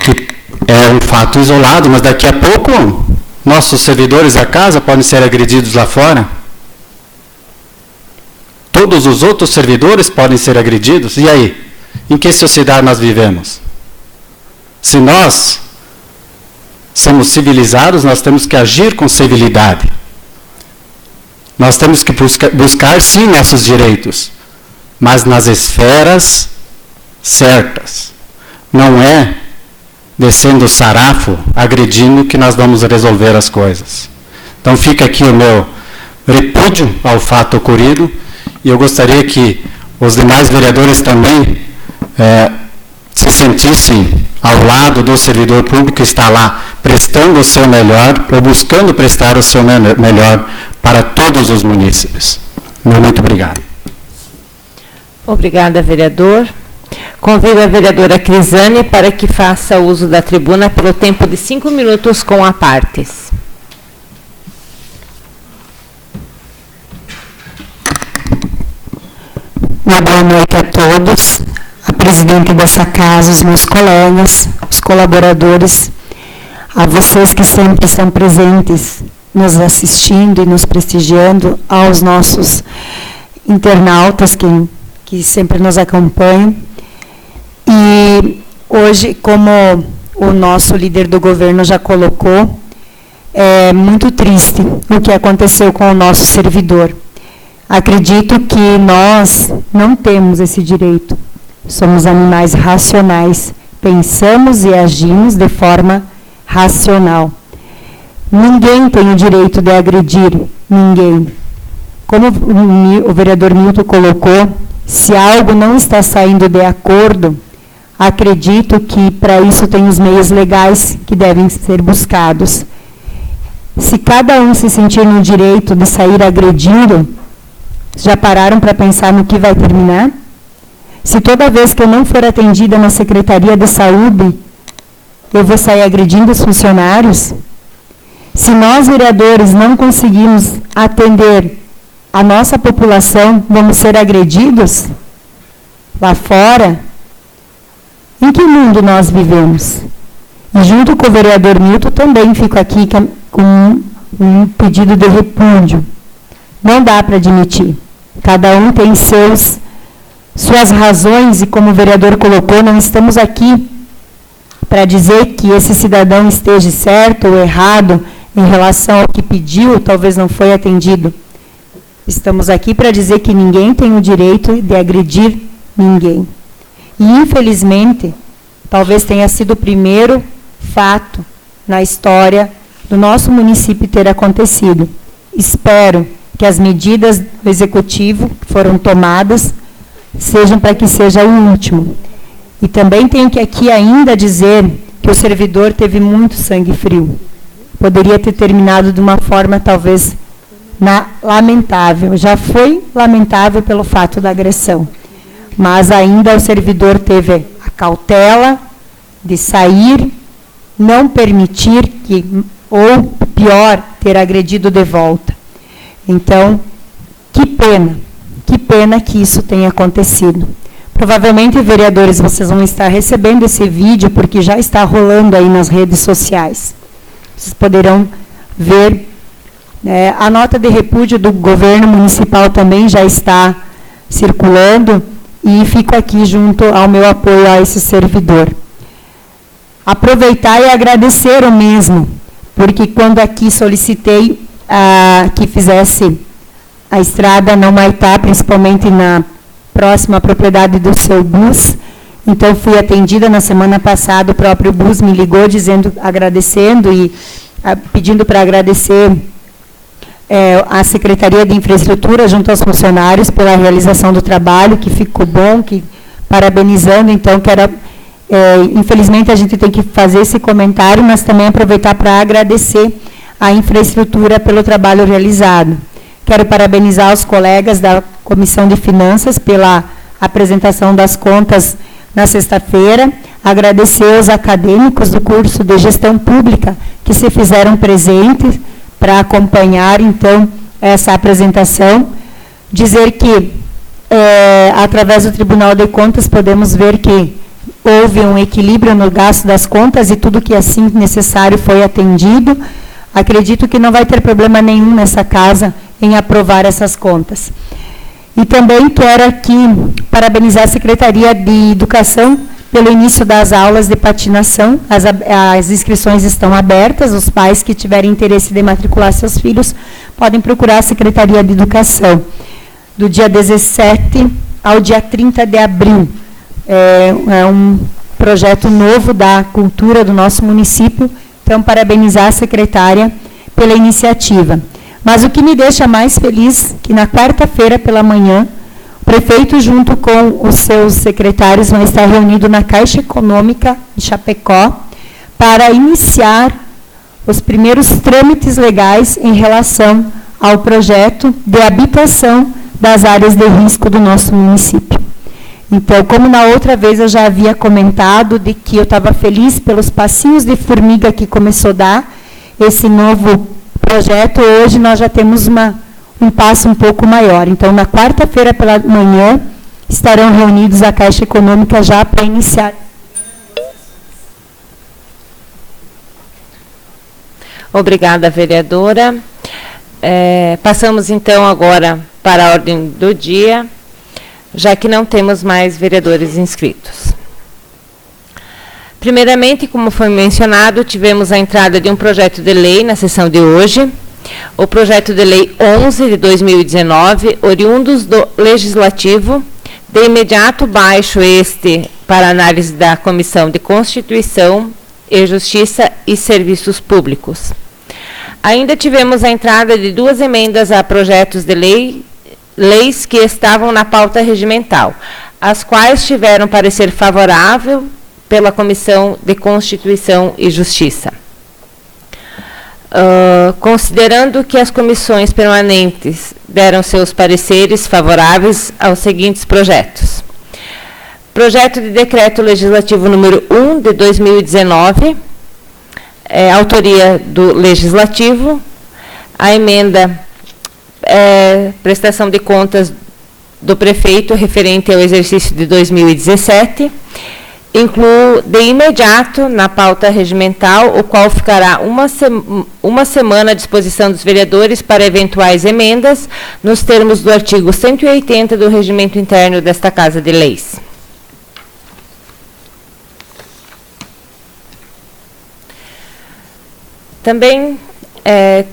que é um fato isolado, mas daqui a pouco nossos servidores da casa podem ser agredidos lá fora. Todos os outros servidores podem ser agredidos. E aí? Em que sociedade nós vivemos? Se nós somos civilizados, nós temos que agir com civilidade. Nós temos que buscar sim nossos direitos, mas nas esferas certas. Não é descendo o sarafo, agredindo, que nós vamos resolver as coisas. Então fica aqui o meu repúdio ao fato ocorrido, e eu gostaria que os demais vereadores também se sentissem ao lado do servidor público que está lá prestando o seu melhor, ou buscando prestar o seu melhor para todos os munícipes. Muito obrigado. Obrigada, vereador. Convido a vereadora Crisane para que faça uso da tribuna pelo tempo de 5 minutos com a partes. Uma boa noite a todos, a presidente dessa casa, os meus colegas, os colaboradores, a vocês que sempre estão presentes, nos assistindo e nos prestigiando, aos nossos internautas que sempre nos acompanham. E hoje, como o nosso líder do governo já colocou, é muito triste o que aconteceu com o nosso servidor. Acredito que nós não temos esse direito. Somos animais racionais, pensamos e agimos de forma racional. Ninguém tem o direito de agredir ninguém. Como o vereador Milton colocou, se algo não está saindo de acordo, acredito que para isso tem os meios legais que devem ser buscados. Se cada um se sentir no direito de sair agredindo, já pararam para pensar no que vai terminar? Se toda vez que eu não for atendida na Secretaria de Saúde, eu vou sair agredindo os funcionários? Se nós, vereadores, não conseguimos atender a nossa população, vamos ser agredidos lá fora? Em que mundo nós vivemos? E junto com o vereador Milton também fico aqui com um pedido de repúdio. Não dá para admitir. Cada um tem suas razões, e como o vereador colocou, não estamos aqui para dizer que esse cidadão esteja certo ou errado em relação ao que pediu, talvez não foi atendido. Estamos aqui para dizer que ninguém tem o direito de agredir ninguém. E, infelizmente, talvez tenha sido o primeiro fato na história do nosso município ter acontecido. Espero que as medidas do Executivo que foram tomadas sejam para que seja o último. E também tenho que aqui ainda dizer que o servidor teve muito sangue frio. Poderia ter terminado de uma forma talvez lamentável. Já foi lamentável pelo fato da agressão. Mas ainda o servidor teve a cautela de sair, não permitir que, ou pior, ter agredido de volta. Então, que pena que isso tenha acontecido. Provavelmente, vereadores, vocês vão estar recebendo esse vídeo, porque já está rolando aí nas redes sociais. Vocês poderão ver. A nota de repúdio do governo municipal também já está circulando, e fico aqui junto ao meu apoio a esse servidor. Aproveitar e agradecer o mesmo, porque quando aqui solicitei que fizesse a estrada no Maitá, principalmente na próxima propriedade do seu Bus, então fui atendida na semana passada, o próprio Bus me ligou agradecendo e pedindo para agradecer a Secretaria de Infraestrutura junto aos funcionários pela realização do trabalho, que ficou bom, parabenizando. Então, infelizmente, a gente tem que fazer esse comentário, mas também aproveitar para agradecer a infraestrutura pelo trabalho realizado. Quero parabenizar os colegas da Comissão de Finanças pela apresentação das contas na sexta-feira, agradecer os acadêmicos do curso de Gestão Pública que se fizeram presentes para acompanhar, então, essa apresentação, dizer que, através do Tribunal de Contas, podemos ver que houve um equilíbrio no gasto das contas e tudo que assim necessário foi atendido. Acredito que não vai ter problema nenhum nessa casa em aprovar essas contas. E também quero aqui parabenizar a Secretaria de Educação pelo início das aulas de patinação. As inscrições estão abertas, os pais que tiverem interesse de matricular seus filhos podem procurar a Secretaria de Educação. Do dia 17 ao dia 30 de abril. É um projeto novo da cultura do nosso município, então parabenizar a secretária pela iniciativa. Mas o que me deixa mais feliz, que na quarta-feira pela manhã, o prefeito junto com os seus secretários vão estar reunidos na Caixa Econômica de Chapecó para iniciar os primeiros trâmites legais em relação ao projeto de habitação das áreas de risco do nosso município. Então, como na outra vez eu já havia comentado de que eu estava feliz pelos passinhos de formiga que começou a dar esse novo projeto, hoje nós já temos um passo um pouco maior. Então, na quarta-feira pela manhã, estarão reunidos a Caixa Econômica já para iniciar. Obrigada, vereadora. Passamos, então, agora para a ordem do dia, já que não temos mais vereadores inscritos. Primeiramente, como foi mencionado, tivemos a entrada de um projeto de lei na sessão de hoje, o projeto de lei 11 de 2019, oriundos do Legislativo, de imediato baixo este para análise da Comissão de Constituição e Justiça e Serviços Públicos. Ainda tivemos a entrada de 2 emendas a projetos de leis que estavam na pauta regimental, as quais tiveram parecer favorável pela Comissão de Constituição e Justiça. Considerando que as comissões permanentes deram seus pareceres favoráveis aos seguintes projetos. Projeto de Decreto Legislativo número 1 de 2019, autoria do Legislativo, a emenda prestação de contas do prefeito referente ao exercício de 2017, incluo de imediato na pauta regimental, o qual ficará uma semana à disposição dos vereadores para eventuais emendas, nos termos do artigo 180 do Regimento Interno desta Casa de Leis. Também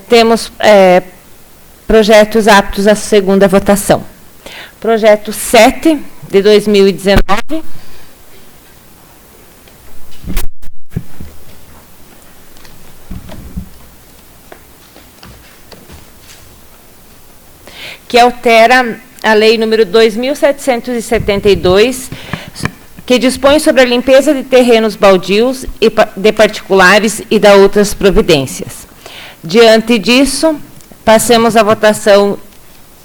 temos projetos aptos à segunda votação. Projeto 7 de 2019. Que altera a Lei número 2.772, que dispõe sobre a limpeza de terrenos baldios e de particulares e da outras providências. Diante disso, passemos à votação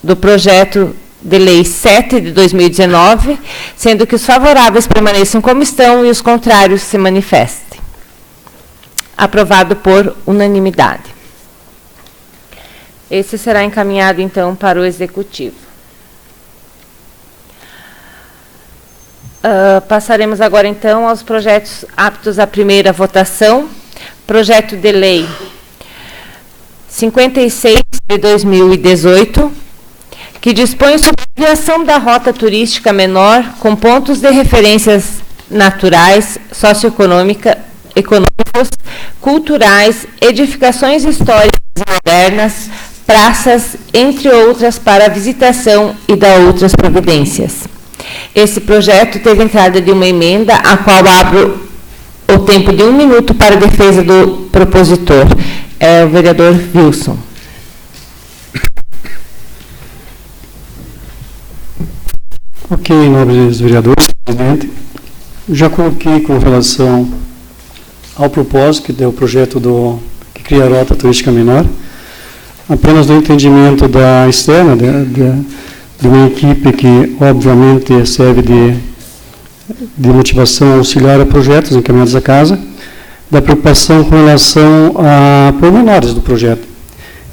do projeto de lei 7 de 2019, sendo que os favoráveis permaneçam como estão e os contrários se manifestem. Aprovado por unanimidade. Esse será encaminhado, então, para o Executivo. Passaremos agora, então, aos projetos aptos à primeira votação. Projeto de lei 56 de 2018, que dispõe sobre a criação da rota turística menor com pontos de referências naturais, socioeconômicos, culturais, edificações históricas e modernas, praças, entre outras, para visitação e da outras providências. Esse projeto teve entrada de uma emenda, a qual abro o tempo de 1 minuto para a defesa do propositor. É o vereador Wilson. Ok, nobres vereadores, presidente. Já coloquei com relação ao propósito, que é o projeto que cria a rota turística menor, apenas do entendimento da externa, de uma equipe que, obviamente, serve de motivação auxiliar a projetos encaminhados à casa, da preocupação com relação a pormenores do projeto.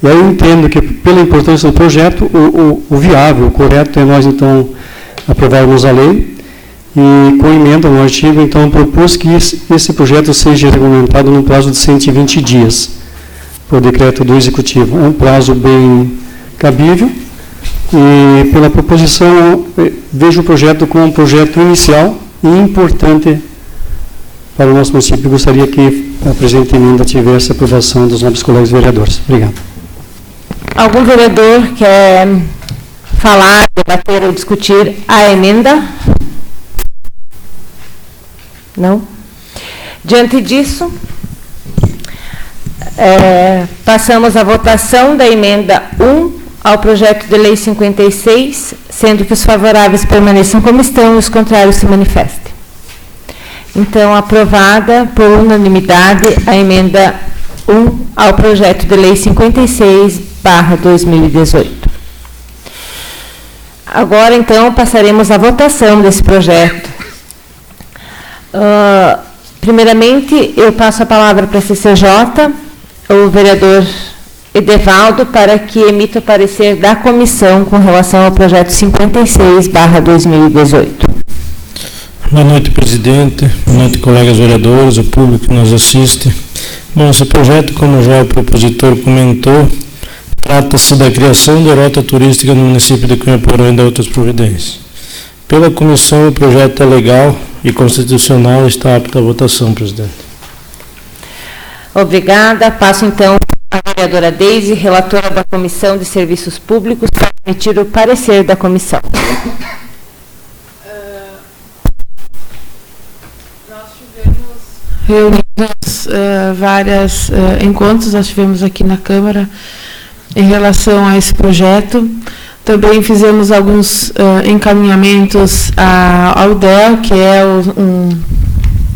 E aí eu entendo que, pela importância do projeto, o viável, o correto é nós, então, aprovarmos a lei, e com emenda no artigo, então, propus que esse projeto seja regulamentado no prazo de 120 dias, por decreto do Executivo. É um prazo bem cabível, e pela proposição, vejo o projeto como um projeto inicial e importante para o nosso município. Gostaria que a presente emenda tivesse a aprovação dos nobres colegas vereadores. Obrigado. Algum vereador quer falar, debater ou discutir a emenda? Não? Diante disso, passamos à votação da emenda 1 ao projeto de lei 56, sendo que os favoráveis permaneçam como estão e os contrários se manifestem. Então, aprovada por unanimidade a emenda 1 ao projeto de lei 56/2018. Agora, então, passaremos à votação desse projeto. Primeiramente, eu passo a palavra para a CCJ, o vereador Edevaldo, para que emita o parecer da comissão com relação ao projeto 56/2018. Boa noite, presidente. Boa noite, colegas vereadores, o público que nos assiste. Bom, esse projeto, como já o propositor comentou, trata-se da criação de rota turística no município de Cunha Porã e de outras providências. Pela comissão, o projeto é legal e constitucional e está apto à votação, presidente. Obrigada. Passo, então, à vereadora Deise, relatora da Comissão de Serviços Públicos, para emitir o parecer da comissão. Nós tivemos reunidos vários encontros, nós tivemos aqui na Câmara em relação a esse projeto. Também fizemos alguns encaminhamentos ao DEL, que é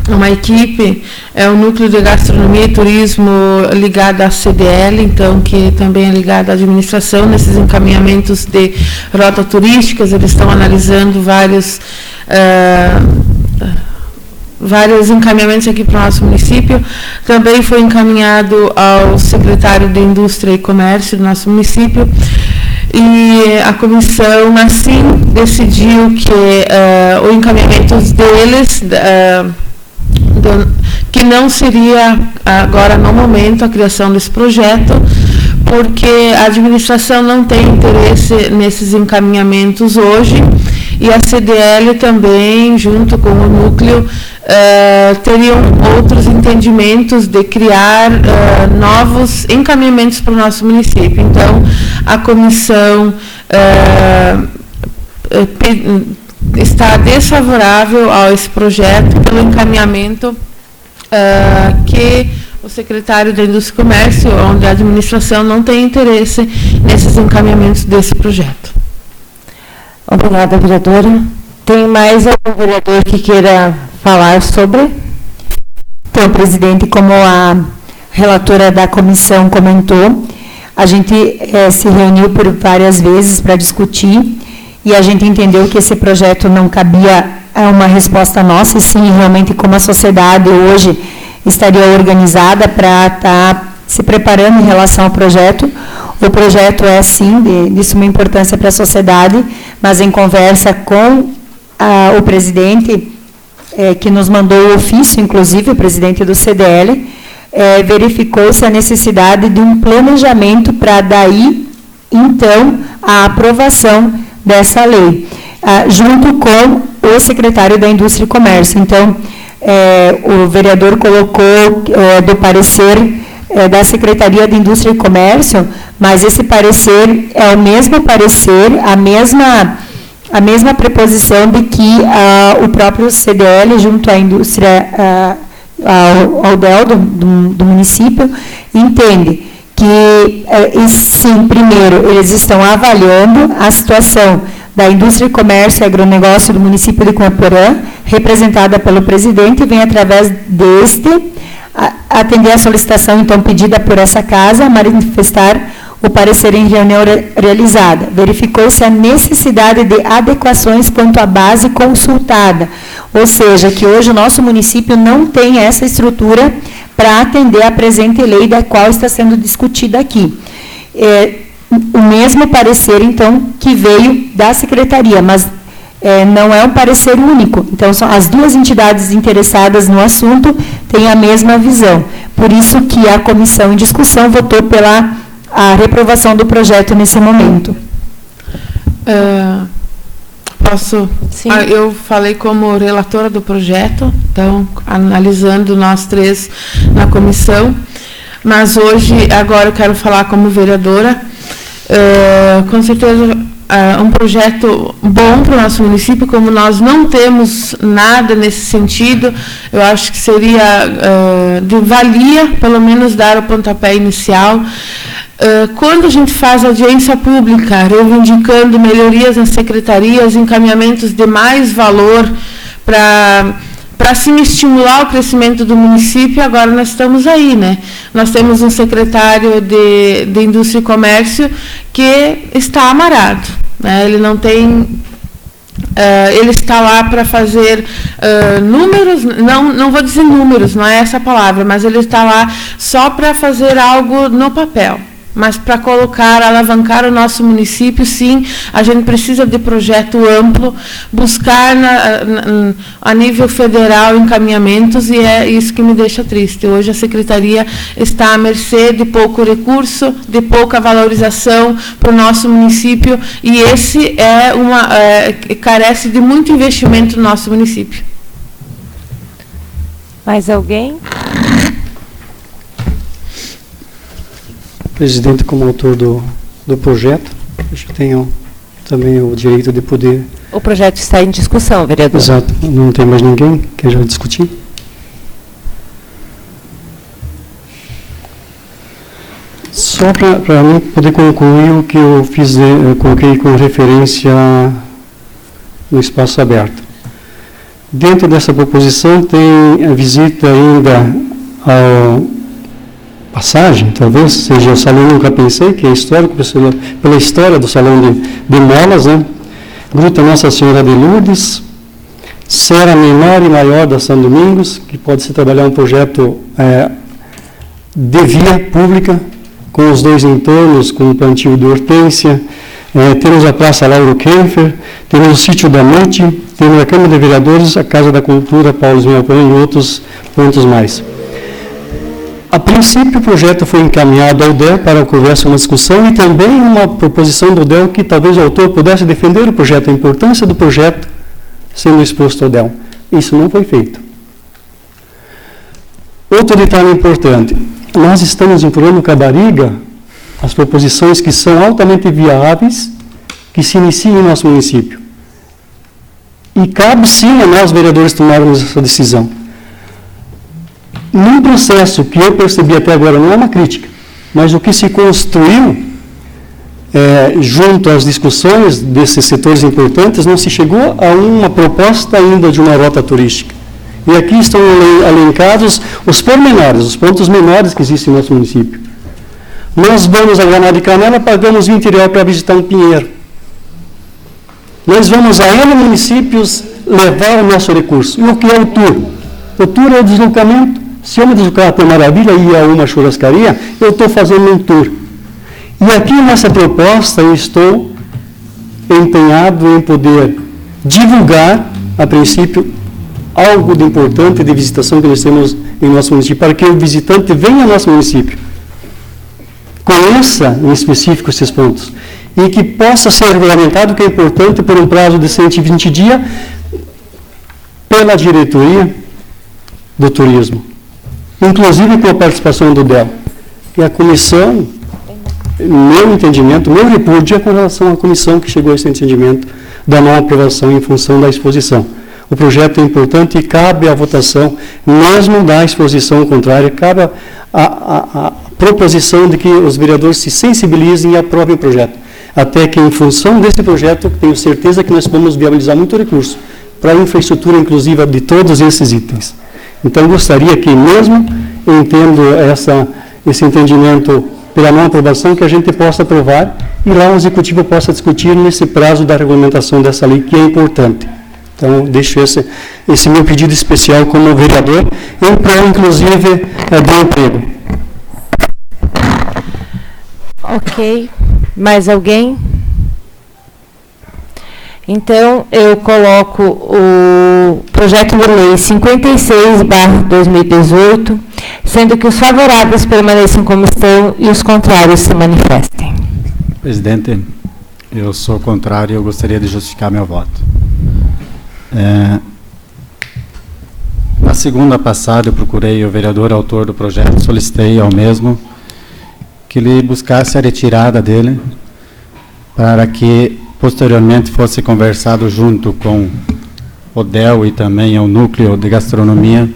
uma equipe, é um núcleo de gastronomia e turismo ligado à CDL, então, que também é ligado à administração. Nesses encaminhamentos de rota turísticas, eles estão analisando vários encaminhamentos aqui para o nosso município. Também foi encaminhado ao secretário de Indústria e Comércio do nosso município, e a comissão, assim, decidiu que o encaminhamento deles, que não seria agora, no momento, a criação desse projeto, porque a administração não tem interesse nesses encaminhamentos hoje, e a CDL também, junto com o núcleo, teriam outros entendimentos de criar novos encaminhamentos para o nosso município. Então, a comissão está desfavorável a esse projeto pelo encaminhamento que o secretário da Indústria e Comércio, onde a administração não tem interesse nesses encaminhamentos desse projeto. Obrigada, vereadora. Tem mais algum vereador que queira falar sobre? Então, presidente, como a relatora da comissão comentou, a gente se reuniu por várias vezes para discutir, e a gente entendeu que esse projeto não cabia a uma resposta nossa, e sim, realmente, como a sociedade hoje estaria organizada para estar se preparando em relação ao projeto. O projeto é, sim, de suma importância para a sociedade, mas em conversa com o presidente, que nos mandou o ofício, inclusive, o presidente do CDL, verificou-se a necessidade de um planejamento para daí, então, a aprovação dessa lei, junto com o secretário da Indústria e Comércio. Então, o vereador colocou do parecer da Secretaria de Indústria e Comércio, mas esse parecer é o mesmo parecer, a mesma preposição de que o próprio CDL, junto à indústria, ao DEL do município, entende que, sim, primeiro, eles estão avaliando a situação da Indústria e Comércio e Agronegócio do município de Cunha Porã, representada pelo presidente, e vem através deste atender a solicitação, então, pedida por essa casa, manifestar o parecer em reunião realizada. Verificou-se a necessidade de adequações quanto à base consultada, ou seja, que hoje o nosso município não tem essa estrutura para atender a presente lei da qual está sendo discutida aqui. o mesmo parecer, então, que veio da Secretaria, mas não é um parecer único. Então, as duas entidades interessadas no assunto têm a mesma visão. Por isso que a comissão em discussão votou pela reprovação do projeto nesse momento. Posso? Sim. Eu falei como relatora do projeto, então, analisando nós três na comissão, mas hoje, agora eu quero falar como vereadora. Com certeza, um projeto bom para o nosso município, como nós não temos nada nesse sentido, eu acho que seria de valia, pelo menos, dar o pontapé inicial. Quando a gente faz audiência pública, reivindicando melhorias nas secretarias, encaminhamentos de mais valor para assim estimular o crescimento do município, agora nós estamos aí, né? Nós temos um secretário de Indústria e Comércio que está amarrado, né? Ele não tem... ele está lá para fazer números, não vou dizer números, não é essa a palavra, mas ele está lá só para fazer algo no papel. Mas para colocar, alavancar o nosso município, sim, a gente precisa de projeto amplo, buscar a nível federal encaminhamentos, e é isso que me deixa triste. Hoje a Secretaria está à mercê de pouco recurso, de pouca valorização para o nosso município, e esse carece de muito investimento no nosso município. Mais alguém? Presidente, como autor do projeto, acho que tenho também o direito de poder... O projeto está em discussão, vereador. Exato. Não tem mais ninguém que já discutir? Só para mim poder concluir o que eu fiz, eu coloquei com referência no espaço aberto. Dentro dessa proposição tem a visita ainda ao... passagem, talvez, seja o Salão Nunca Pensei, que é histórico, pela história do Salão de Molas, né? Gruta Nossa Senhora de Lourdes, Serra Menor e Maior da São Domingos, que pode se trabalhar um projeto de via pública, com os dois entornos, com o plantio de hortência. Temos a Praça Lauro Kempfer, temos o Sítio da Noite, temos a Câmara de Vereadores, a Casa da Cultura, Paulo Zimapã e outros pontos mais. A princípio, o projeto foi encaminhado ao DEL para que houvesse uma discussão e também uma proposição do DEL que talvez o autor pudesse defender o projeto, a importância do projeto sendo exposto ao DEL. Isso não foi feito. Outro detalhe importante, nós estamos empurrando com a barriga as proposições que são altamente viáveis, que se iniciam em nosso município. E cabe sim a nós, vereadores, tomarmos essa decisão. Num processo que eu percebi até agora, não é uma crítica, mas o que se construiu junto às discussões desses setores importantes, não se chegou a uma proposta ainda de uma rota turística. E aqui estão elencados os pormenores, os pontos menores que existem no nosso município. Nós vamos a Granada e Canela, pagamos R$20 para visitar um pinheiro. Nós vamos a N municípios levar o nosso recurso. E o que é o tour? O tour é o deslocamento. Se eu me deslocar para Maravilha e ir a uma churrascaria, eu estou fazendo um tour. E aqui nessa proposta eu estou empenhado em poder divulgar, a princípio, algo de importante de visitação que nós temos em nosso município, para que o visitante venha ao nosso município, conheça em específico esses pontos, e que possa ser regulamentado, que é importante, por um prazo de 120 dias, pela diretoria do turismo, inclusive com a participação do DEL. E a comissão, meu entendimento, meu repúdio é com relação à comissão que chegou a esse entendimento da não aprovação em função da exposição. O projeto é importante e cabe à votação, mesmo da exposição contrária, cabe a proposição de que os vereadores se sensibilizem e aprovem o projeto. Até que, em função desse projeto, tenho certeza que nós vamos viabilizar muito recurso para a infraestrutura inclusiva de todos esses itens. Então, gostaria que, mesmo entendo esse entendimento pela não aprovação, que a gente possa aprovar e lá o Executivo possa discutir nesse prazo da regulamentação dessa lei, que é importante. Então, deixo esse meu pedido especial como vereador, em prol, inclusive, do emprego. Ok. Mais alguém? Então, eu coloco o projeto de lei 56/2018, sendo que os favoráveis permaneçam como estão e os contrários se manifestem. Presidente, eu sou contrário e eu gostaria de justificar meu voto. Na segunda passada, eu procurei o vereador autor do projeto, solicitei ao mesmo que ele buscasse a retirada dele para que posteriormente fosse conversado junto com o DEL e também o núcleo de gastronomia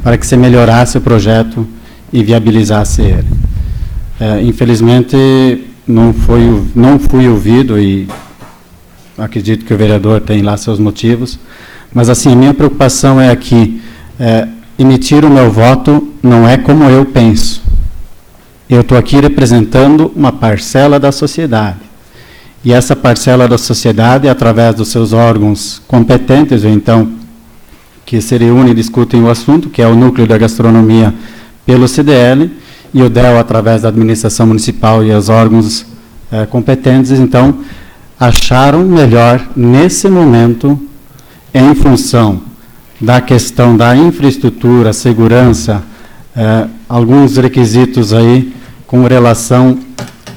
para que se melhorasse o projeto e viabilizasse ele. Infelizmente, não fui ouvido e acredito que o vereador tem lá seus motivos, mas assim, a minha preocupação é aqui, emitir o meu voto não é como eu penso. Eu estou aqui representando uma parcela da sociedade. E essa parcela da sociedade, através dos seus órgãos competentes, ou então, que se reúnem e discutem o assunto, que é o Núcleo da Gastronomia pelo CDL, e o DEL através da administração municipal e os órgãos competentes, então, acharam melhor, nesse momento, em função da questão da infraestrutura, segurança, alguns requisitos aí com relação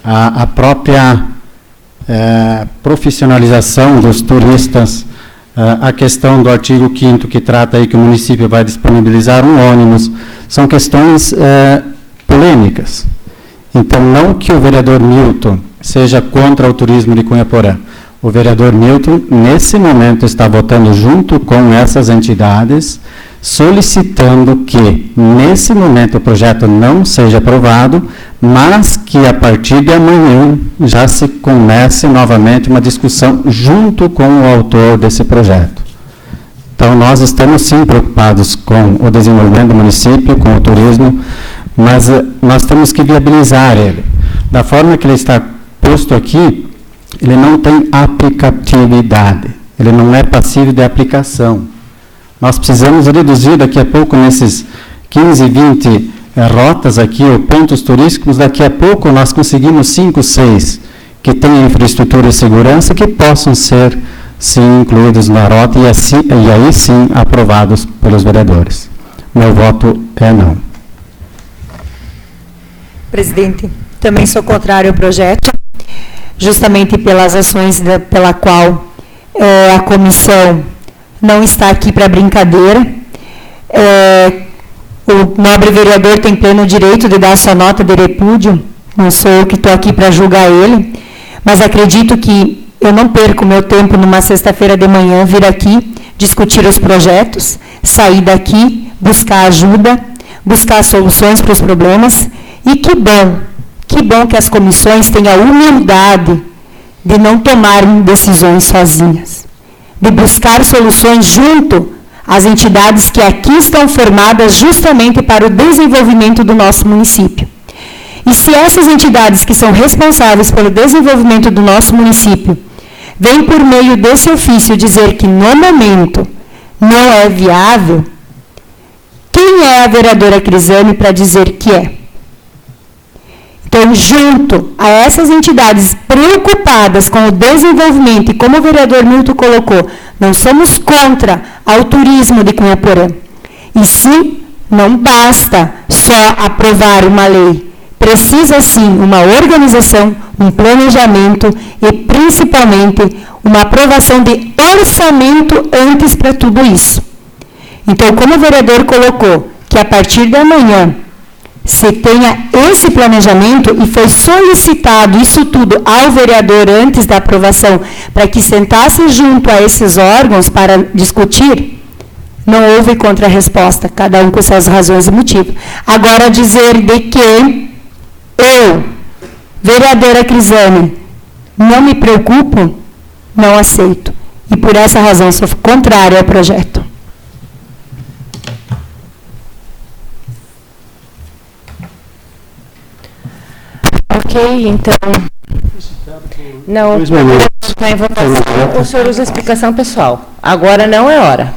à própria profissionalização dos turistas, a questão do artigo 5º que trata aí que o município vai disponibilizar um ônibus, são questões polêmicas. Então, não que o vereador Milton seja contra o turismo de Cunhaporã. O vereador Milton, nesse momento, está votando junto com essas entidades, solicitando que, nesse momento, o projeto não seja aprovado, mas que, a partir de amanhã, já se comece novamente uma discussão junto com o autor desse projeto. Então, nós estamos, sim, preocupados com o desenvolvimento do município, com o turismo, mas nós temos que viabilizar ele. Da forma que ele está posto aqui, ele não tem aplicabilidade, ele não é passível de aplicação. Nós precisamos reduzir daqui a pouco, nesses 15, 20 rotas aqui, ou pontos turísticos, daqui a pouco nós conseguimos 5, 6 que tenham infraestrutura e segurança que possam ser, sim, incluídos na rota e aí sim aprovados pelos vereadores. Meu voto é não. Presidente, também sou contrário ao projeto, justamente pelas ações pela qual a comissão não está aqui para brincadeira. O nobre vereador tem pleno direito de dar sua nota de repúdio, não sou eu que estou aqui para julgar ele, mas acredito que eu não perco meu tempo numa sexta-feira de manhã vir aqui discutir os projetos, sair daqui, buscar ajuda, buscar soluções para os problemas, e que bom que as comissões tenham a humildade de não tomarem decisões sozinhas, de buscar soluções junto às entidades que aqui estão formadas justamente para o desenvolvimento do nosso município. E se essas entidades que são responsáveis pelo desenvolvimento do nosso município vêm por meio desse ofício dizer que no momento não é viável, quem é a vereadora Crisane para dizer que é? Então, junto a essas entidades preocupadas com o desenvolvimento, e como o vereador Milton colocou, não somos contra ao turismo de Cunhaporã. E sim, não basta só aprovar uma lei. Precisa, sim, uma organização, um planejamento e, principalmente, uma aprovação de orçamento antes para tudo isso. Então, como o vereador colocou, que a partir de amanhã se tenha esse planejamento, e foi solicitado isso tudo ao vereador antes da aprovação, para que sentasse junto a esses órgãos para discutir, não houve contra-resposta, cada um com suas razões e motivos. Agora, dizer de que eu, vereadora Crisane, não me preocupo, não aceito. E por essa razão sou contrária ao projeto. Ok, então... Não, está em votação. O senhor usa explicação pessoal. Agora não é hora.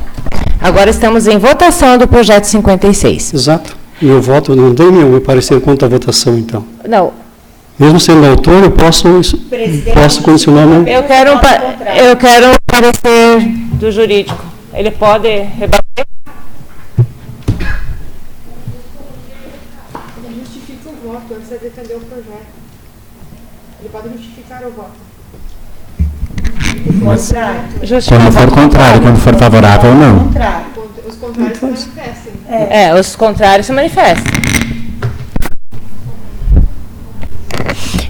Agora estamos em votação do projeto 56. Exato. E eu voto, não dei meu parecer contra a votação, então. Não. Mesmo sendo autor, eu posso condicionar meu... Eu quero um parecer do jurídico. Ele pode rebater? Ele justifica o voto antes de defender o projeto. Ele pode justificar o voto. Mas, quando for contrário, quando for favorável, não. Os contrários se manifestem. Os contrários se manifestam.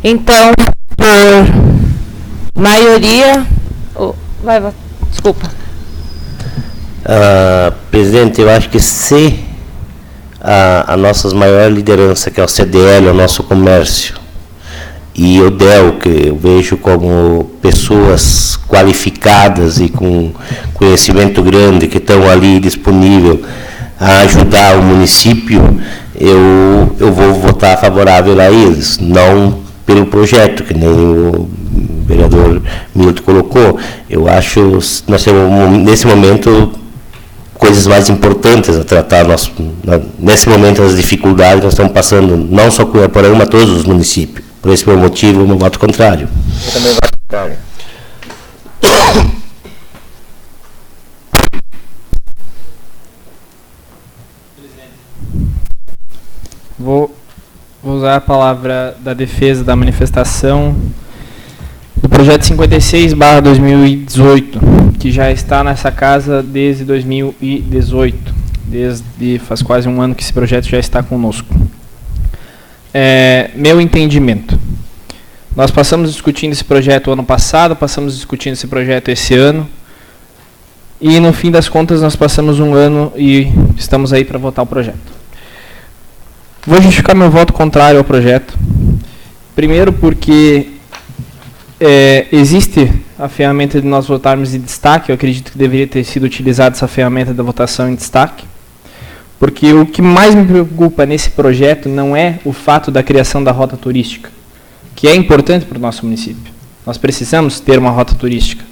Então, por maioria... Desculpa. Presidente, eu acho que se a nossa maior liderança, que é o CDL, o nosso comércio, e o DEL, que eu vejo como pessoas qualificadas e com conhecimento grande, que estão ali disponível a ajudar o município, eu vou votar favorável a eles, não pelo projeto, que nem o vereador Milton colocou. Eu acho que nós temos, nesse momento, coisas mais importantes a tratar. Nesse momento, as dificuldades que nós estamos passando, não só com Uruapuama, mas todos os municípios. Por esse motivo, eu voto contrário. Eu também voto contrário. Vou usar a palavra da defesa da manifestação do projeto 56/2018, que já está nessa casa desde 2018, faz quase um ano que esse projeto já está conosco. Meu entendimento. Nós passamos discutindo esse projeto ano passado, passamos discutindo esse projeto esse ano, e no fim das contas nós passamos um ano e estamos aí para votar o projeto. Vou justificar meu voto contrário ao projeto. Primeiro porque existe a ferramenta de nós votarmos em destaque. Eu acredito que deveria ter sido utilizada essa ferramenta da votação em destaque. Porque o que mais me preocupa nesse projeto não é o fato da criação da rota turística, que é importante para o nosso município. Nós precisamos ter uma rota turística.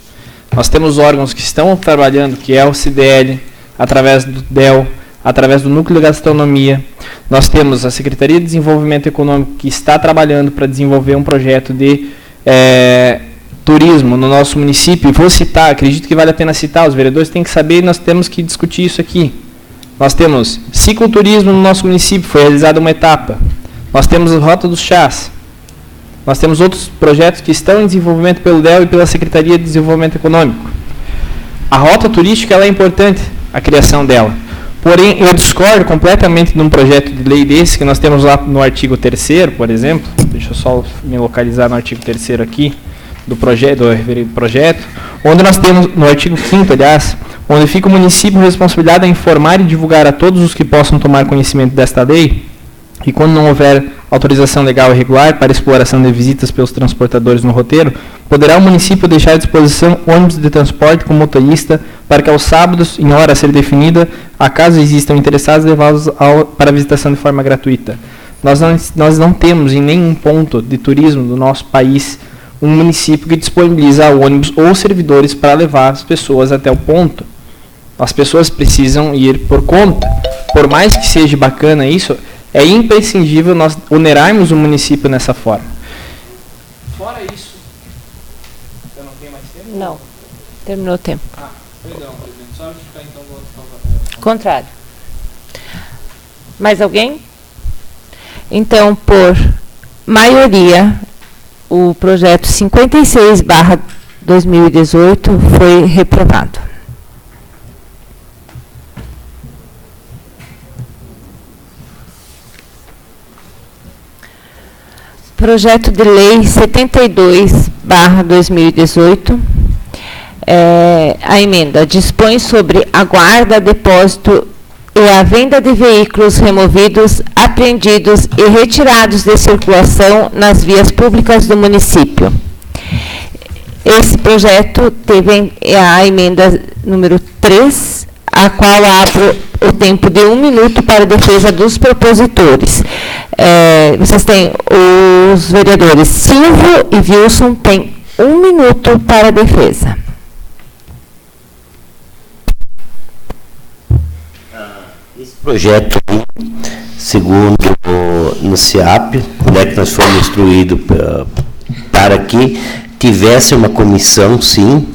Nós temos órgãos que estão trabalhando, que é o CDL, através do DEL, através do Núcleo de Gastronomia. Nós temos a Secretaria de Desenvolvimento Econômico, que está trabalhando para desenvolver um projeto de turismo no nosso município. Vou citar, acredito que vale a pena citar, os vereadores têm que saber e nós temos que discutir isso aqui. Nós temos cicloturismo no nosso município, foi realizada uma etapa. Nós temos a Rota dos Chás. Nós temos outros projetos que estão em desenvolvimento pelo DEL e pela Secretaria de Desenvolvimento Econômico. A rota turística ela é importante, a criação dela. Porém, eu discordo completamente de um projeto de lei desse, que nós temos lá no artigo 3º, por exemplo. Deixa eu só me localizar no artigo 3º aqui, do referido projeto, onde nós temos, no artigo 5º, aliás, onde fica o município responsabilizado a informar e divulgar a todos os que possam tomar conhecimento desta lei, e quando não houver autorização legal e regular para exploração de visitas pelos transportadores no roteiro, poderá o município deixar à disposição ônibus de transporte com motorista para que aos sábados, em hora a ser definida, acaso existam interessados, levá-los para visitação de forma gratuita. Nós não temos em nenhum ponto de turismo do nosso país um município que disponibiliza ônibus ou servidores para levar as pessoas até o ponto. As pessoas precisam ir por conta. Por mais que seja bacana isso, é imprescindível nós onerarmos o município nessa forma. Fora isso, eu não tenho mais tempo? Não, terminou o tempo. Perdão, presidente. Só ficar então o voto contrário. Mais alguém? Então, por maioria, o projeto 56/2018 foi reprovado. Projeto de Lei 72/2018, a emenda dispõe sobre a guarda, depósito e a venda de veículos removidos, apreendidos e retirados de circulação nas vias públicas do município. Esse projeto teve a emenda número 3, a qual abro o tempo de 1 minuto para a defesa dos propositores. Vocês têm, os vereadores Silvio e Wilson têm 1 minuto para a defesa. Esse projeto, segundo no CIAP, né, que nós fomos instruídos para que tivesse uma comissão, sim,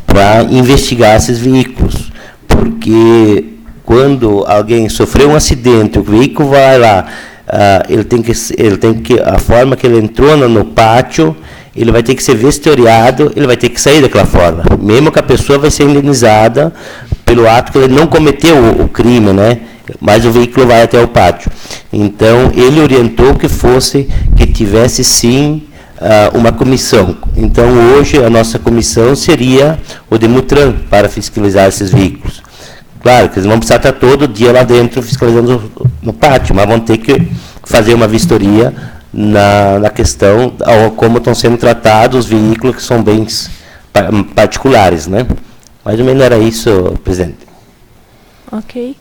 para investigar esses veículos. Porque quando alguém sofreu um acidente, o veículo vai lá, ele tem que, a forma que ele entrou no pátio, ele vai ter que ser vistoriado, ele vai ter que sair daquela forma. Mesmo que a pessoa vai ser indenizada pelo ato que ele não cometeu o crime, né? Mas o veículo vai até o pátio. Então, ele orientou que tivesse, sim, uma comissão. Então, hoje, a nossa comissão seria o Demutran, para fiscalizar esses veículos. Claro que eles não vão precisar estar todo dia lá dentro fiscalizando no pátio, mas vão ter que fazer uma vistoria na questão como estão sendo tratados os veículos que são bens particulares, né? Mais ou menos era isso, presidente. Ok.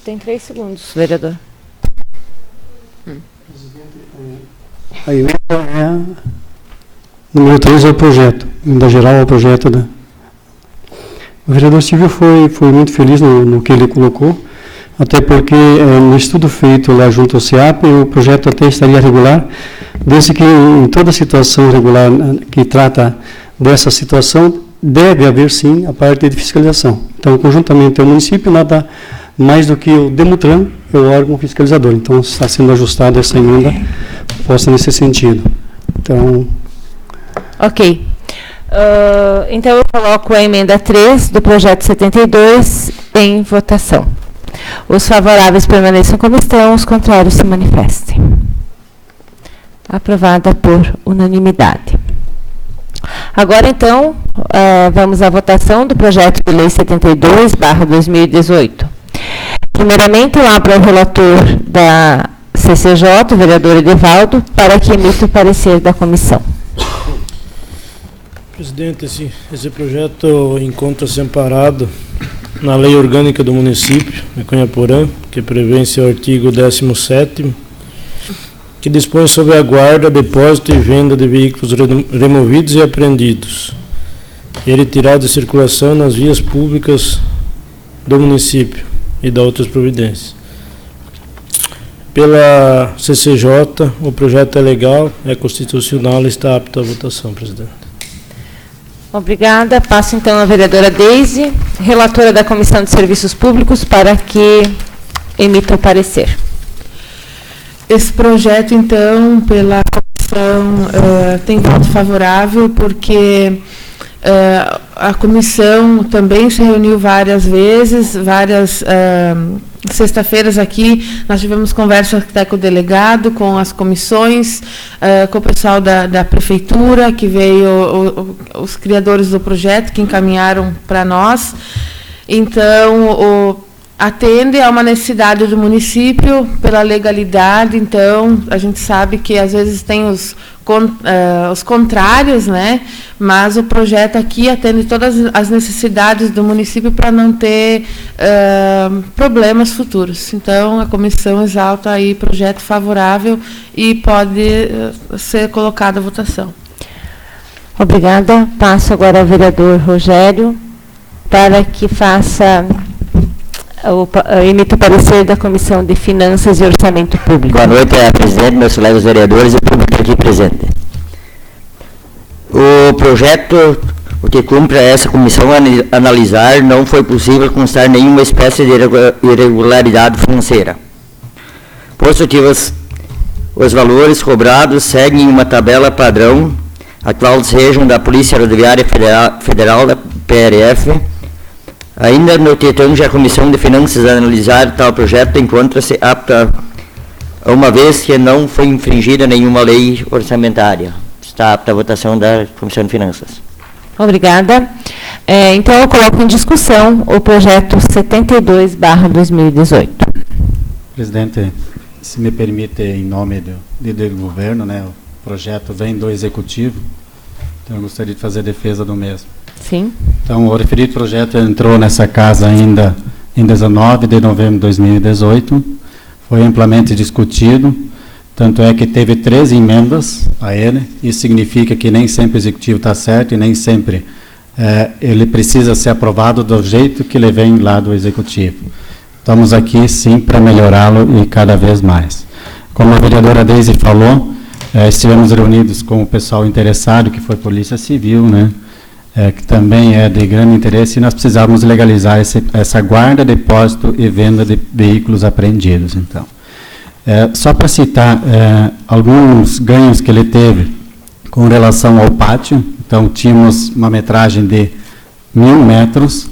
Tem 3 segundos, vereador. A emenda é número 3 é o projeto, emenda geral é o projeto da... O vereador Silvio foi muito feliz no que ele colocou, até porque no estudo feito lá junto ao CIAP, o projeto até estaria regular, desde que em toda situação regular que trata dessa situação, deve haver sim a parte de fiscalização. Então, conjuntamente ao município, nada mais do que o Demutran, é o órgão fiscalizador. Então, está sendo ajustada essa emenda, posta nesse sentido. Então... Ok. Então, eu coloco a emenda 3 do projeto 72 em votação. Os favoráveis permaneçam como estão, os contrários se manifestem. Aprovada por unanimidade. Agora, então, vamos à votação do projeto de lei 72/2018. Primeiramente, eu abro ao relator da CCJ, o vereador Edivaldo, para que emita o parecer da comissão. Presidente, esse projeto encontra-se amparado na Lei Orgânica do Município de Cunhaporã, que prevê em seu artigo 17º, que dispõe sobre a guarda, depósito e venda de veículos removidos e apreendidos e retirados de circulação nas vias públicas do município e da outras providências. Pela CCJ, o projeto é legal, é constitucional e está apto à votação, presidente. Obrigada. Passo, então, à vereadora Deise, relatora da Comissão de Serviços Públicos, para que emita o parecer. Esse projeto, então, pela comissão, tem voto favorável, porque a comissão também se reuniu várias vezes, sexta-feiras aqui, nós tivemos conversa até com o delegado, com as comissões, com o pessoal da prefeitura, que veio, os criadores do projeto, que encaminharam para nós. Então, atende a uma necessidade do município pela legalidade. Então, a gente sabe que às vezes tem os contrários, né? Mas o projeto aqui atende todas as necessidades do município para não ter problemas futuros. Então, a comissão exalta aí projeto favorável e pode ser colocado à votação. Obrigada. Passo agora ao vereador Rogério para que faça... emito o parecer da Comissão de Finanças e Orçamento Público. Boa noite, presidente, meus colegas vereadores e público aqui presente. O projeto, o que cumpre a essa comissão analisar, não foi possível constar nenhuma espécie de irregularidade financeira. Por isso, os valores cobrados seguem uma tabela padrão, a qual sejam da Polícia Rodoviária Federal, da PRF. Ainda no que tange a Comissão de Finanças analisar tal projeto, encontra-se apta, uma vez que não foi infringida nenhuma lei orçamentária. Está apta a votação da Comissão de Finanças. Obrigada. Então, eu coloco em discussão o projeto 72/2018. Presidente, se me permite, em nome do governo, né, o projeto vem do Executivo, então eu gostaria de fazer a defesa do mesmo. Sim. Então, o referido projeto entrou nessa casa ainda em 19 de novembro de 2018, foi amplamente discutido, tanto é que teve 13 emendas a ele. Isso significa que nem sempre o Executivo está certo e nem sempre ele precisa ser aprovado do jeito que ele vem lá do Executivo. estamos aqui sim para melhorá-lo e cada vez mais. Como a vereadora Deise falou, estivemos reunidos com o pessoal interessado, que foi Polícia Civil, né, que também é de grande interesse, e nós precisávamos legalizar essa guarda, depósito e venda de veículos apreendidos. Então, só para citar alguns ganhos que ele teve com relação ao pátio. Então, tínhamos uma metragem de 1.000 metros,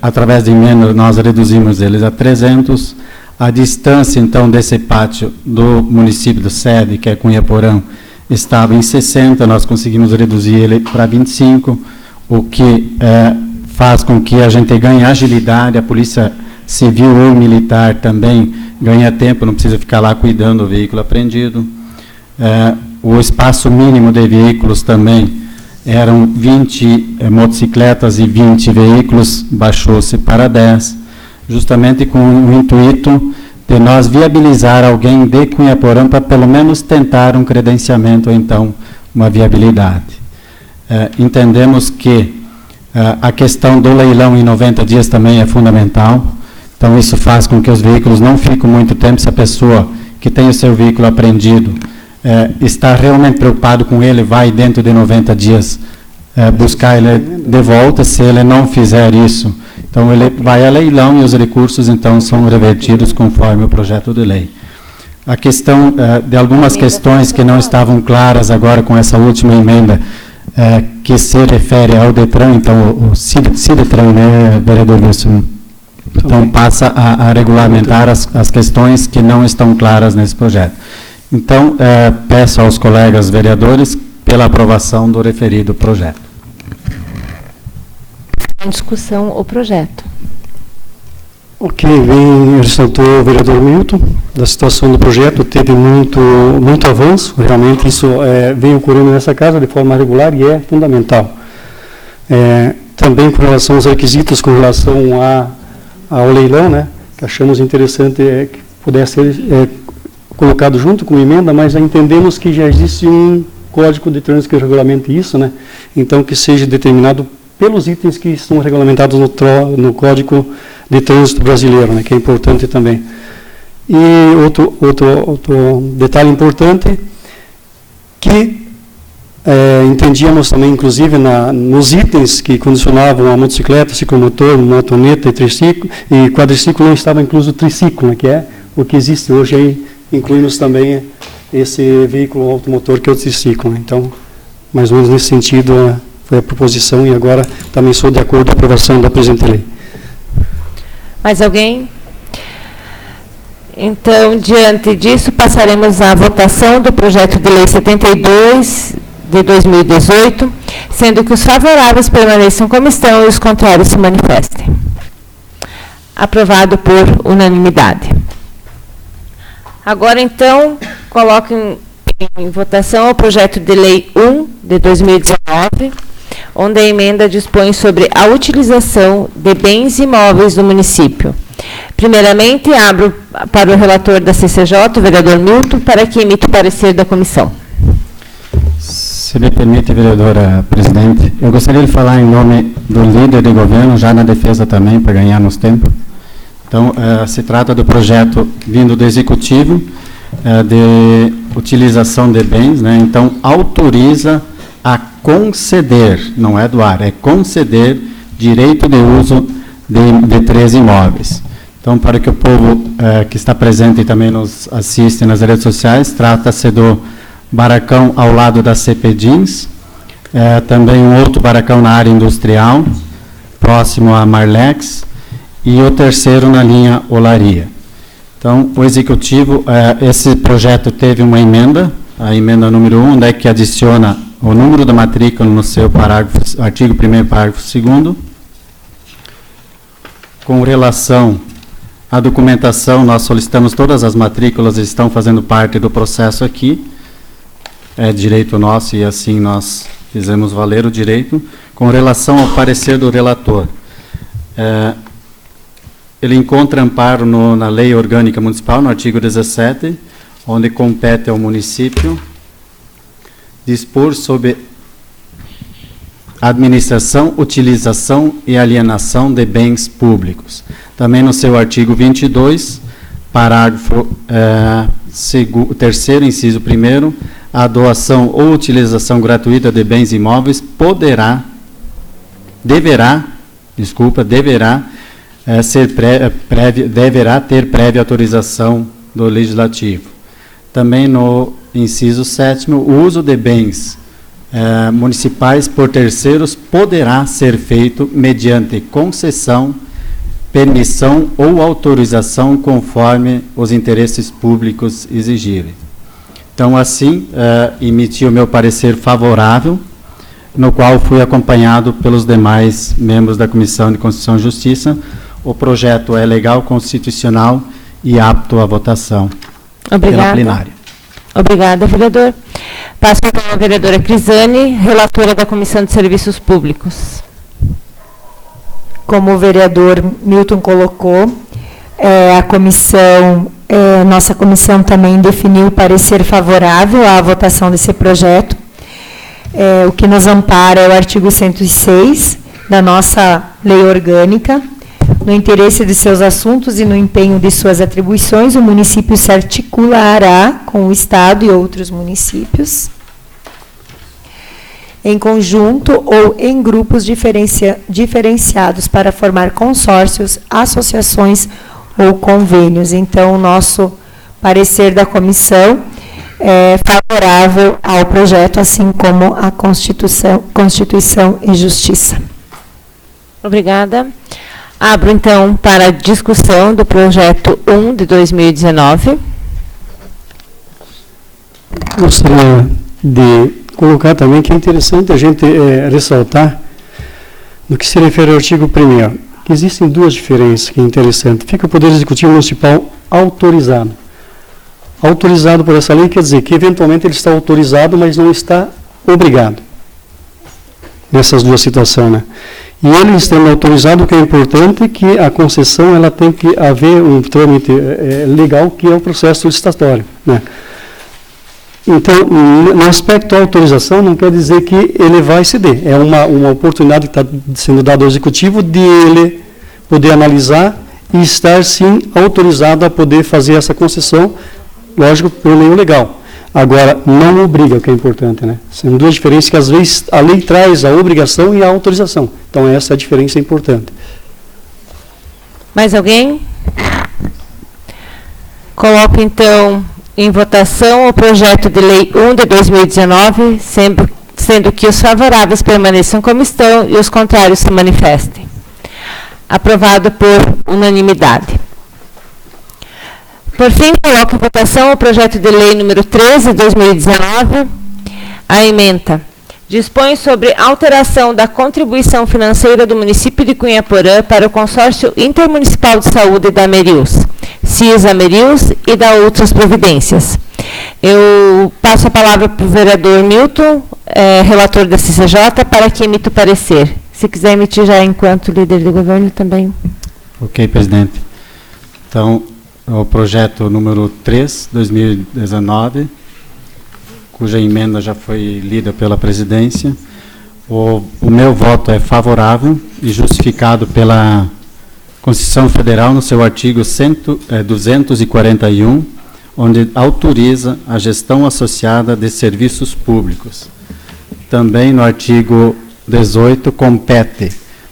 através de emenda nós reduzimos eles a 300. A distância, então, desse pátio do município do sede, que é Cunhaporã, estava em 60, nós conseguimos reduzir ele para 25, o que faz com que a gente ganhe agilidade, a Polícia Civil ou Militar também ganha tempo, não precisa ficar lá cuidando do veículo apreendido. O espaço mínimo de veículos também eram 20 motocicletas e 20 veículos, baixou-se para 10, justamente com o intuito de nós viabilizar alguém de Cunhaporã para pelo menos tentar um credenciamento ou então uma viabilidade. Entendemos que a questão do leilão em 90 dias também é fundamental, então isso faz com que os veículos não fiquem muito tempo. Se a pessoa que tem o seu veículo apreendido está realmente preocupado com ele, vai dentro de 90 dias buscar ele de volta. Se ele não fizer isso, então ele vai a leilão e os recursos então são revertidos conforme o projeto de lei. A questão de algumas questões que não estavam claras agora com essa última emenda, que se refere ao DETRAN, então o CIDETRAN, né, vereador Wilson? Então passa a regulamentar as questões que não estão claras nesse projeto. Então, peço aos colegas vereadores pela aprovação do referido projeto. Em discussão o projeto. Ok, ressaltou o vereador Milton, da situação do projeto, teve muito avanço, realmente isso vem ocorrendo nessa casa de forma regular e é fundamental. Também com relação aos requisitos, com relação ao leilão, né, que achamos interessante que pudesse ser colocado junto com emenda, mas entendemos que já existe um código de trânsito que regulamente isso, né? Então que seja determinado pelos itens que estão regulamentados no Código de Trânsito Brasileiro, né? Que é importante também. E outro detalhe importante, que entendíamos também, inclusive, nos itens que condicionavam a motocicleta, ciclomotor, motoneta e quadriciclo, não estava incluso o triciclo, né? Que é o que existe hoje aí. Incluímos também esse veículo automotor que é o triciclo. Então, mais ou menos nesse sentido foi a proposição e agora também sou de acordo com a aprovação da presente lei. Mais alguém? Então, diante disso, passaremos à votação do projeto de lei 72 de 2018, sendo que os favoráveis permaneçam como estão e os contrários se manifestem. Aprovado por unanimidade. Agora, então, coloco em votação o projeto de lei 1 de 2019, onde a emenda dispõe sobre a utilização de bens imóveis do município. Primeiramente, abro para o relator da CCJ, o vereador Milton, para que emita o parecer da comissão. Se me permite, vereadora presidente, eu gostaria de falar em nome do líder de governo, já na defesa também, para ganharmos tempo. Então, se trata do projeto vindo do Executivo, de utilização de bens, né? Então, autoriza a conceder, não é doar, é conceder direito de uso de 3 imóveis. Então, para que o povo que está presente e também nos assiste nas redes sociais, trata-se do barracão ao lado da CPDINS, também um outro barracão na área industrial, próximo à Marlex, e o terceiro na linha Olaria. Então, o Executivo, esse projeto teve uma emenda, a emenda número 1, onde é que adiciona o número da matrícula no seu parágrafo, artigo 1º, parágrafo 2º. Com relação à documentação, nós solicitamos todas as matrículas, estão fazendo parte do processo aqui. É direito nosso e assim nós fizemos valer o direito. Com relação ao parecer do relator, ele encontra amparo na Lei Orgânica Municipal, no artigo 17, onde compete ao município dispor sobre administração, utilização e alienação de bens públicos. Também no seu artigo 22, parágrafo 3º, inciso 1º, a doação ou utilização gratuita de bens imóveis deverá ter prévia autorização do Legislativo. Também no inciso 7º, o uso de bens municipais por terceiros poderá ser feito mediante concessão, permissão ou autorização conforme os interesses públicos exigirem. Então, assim, emiti o meu parecer favorável, no qual fui acompanhado pelos demais membros da Comissão de Constituição e Justiça. O projeto é legal, constitucional e apto à votação pela plenária. Obrigada, vereador. Passo então à vereadora Crisane, relatora da Comissão de Serviços Públicos. Como o vereador Milton colocou, nossa comissão também definiu parecer favorável à votação desse projeto. O que nos ampara é o artigo 106 da nossa lei orgânica. No interesse de seus assuntos e no empenho de suas atribuições, o município se articulará com o Estado e outros municípios, em conjunto ou em grupos diferenciados para formar consórcios, associações ou convênios. Então, o nosso parecer da comissão é favorável ao projeto, assim como a Constituição e Justiça. Obrigada. Abro, então, para a discussão do projeto 1 de 2019. Gostaria de colocar também que é interessante a gente ressaltar, no que se refere ao artigo 1º, que existem duas diferenças que é interessante. Fica o Poder Executivo Municipal autorizado. Autorizado por essa lei quer dizer que, eventualmente, ele está autorizado, mas não está obrigado. Nessas duas situações, né? E ele estando autorizado, o que é importante é que a concessão ela tem que haver um trâmite legal, que é o processo licitatório, né? Então, no aspecto da autorização, não quer dizer que ele vai ceder. É uma oportunidade que está sendo dada ao Executivo de ele poder analisar e estar, sim, autorizado a poder fazer essa concessão, lógico, por meio legal. Agora, não obriga, o que é importante, né? São duas diferenças que, às vezes, a lei traz a obrigação e a autorização. Então, essa é a diferença importante. Mais alguém? Coloco, então, em votação o projeto de lei 1 de 2019, sendo que os favoráveis permaneçam como estão e os contrários se manifestem. Aprovado por unanimidade. Por fim, coloco em votação o projeto de lei número 13 de 2019, a ementa. Dispõe sobre alteração da contribuição financeira do município de Cunhaporã para o Consórcio Intermunicipal de Saúde da Merius, CISA Merius, e da outras providências. Eu passo a palavra para o vereador Milton, relator da CCJ, para que emita o parecer. Se quiser emitir já enquanto líder de governo também. Ok, presidente. Então, o projeto número 3, 2019, cuja emenda já foi lida pela presidência. O meu voto é favorável e justificado pela Constituição Federal no seu artigo 241, onde autoriza a gestão associada de serviços públicos. Também no artigo 18, compete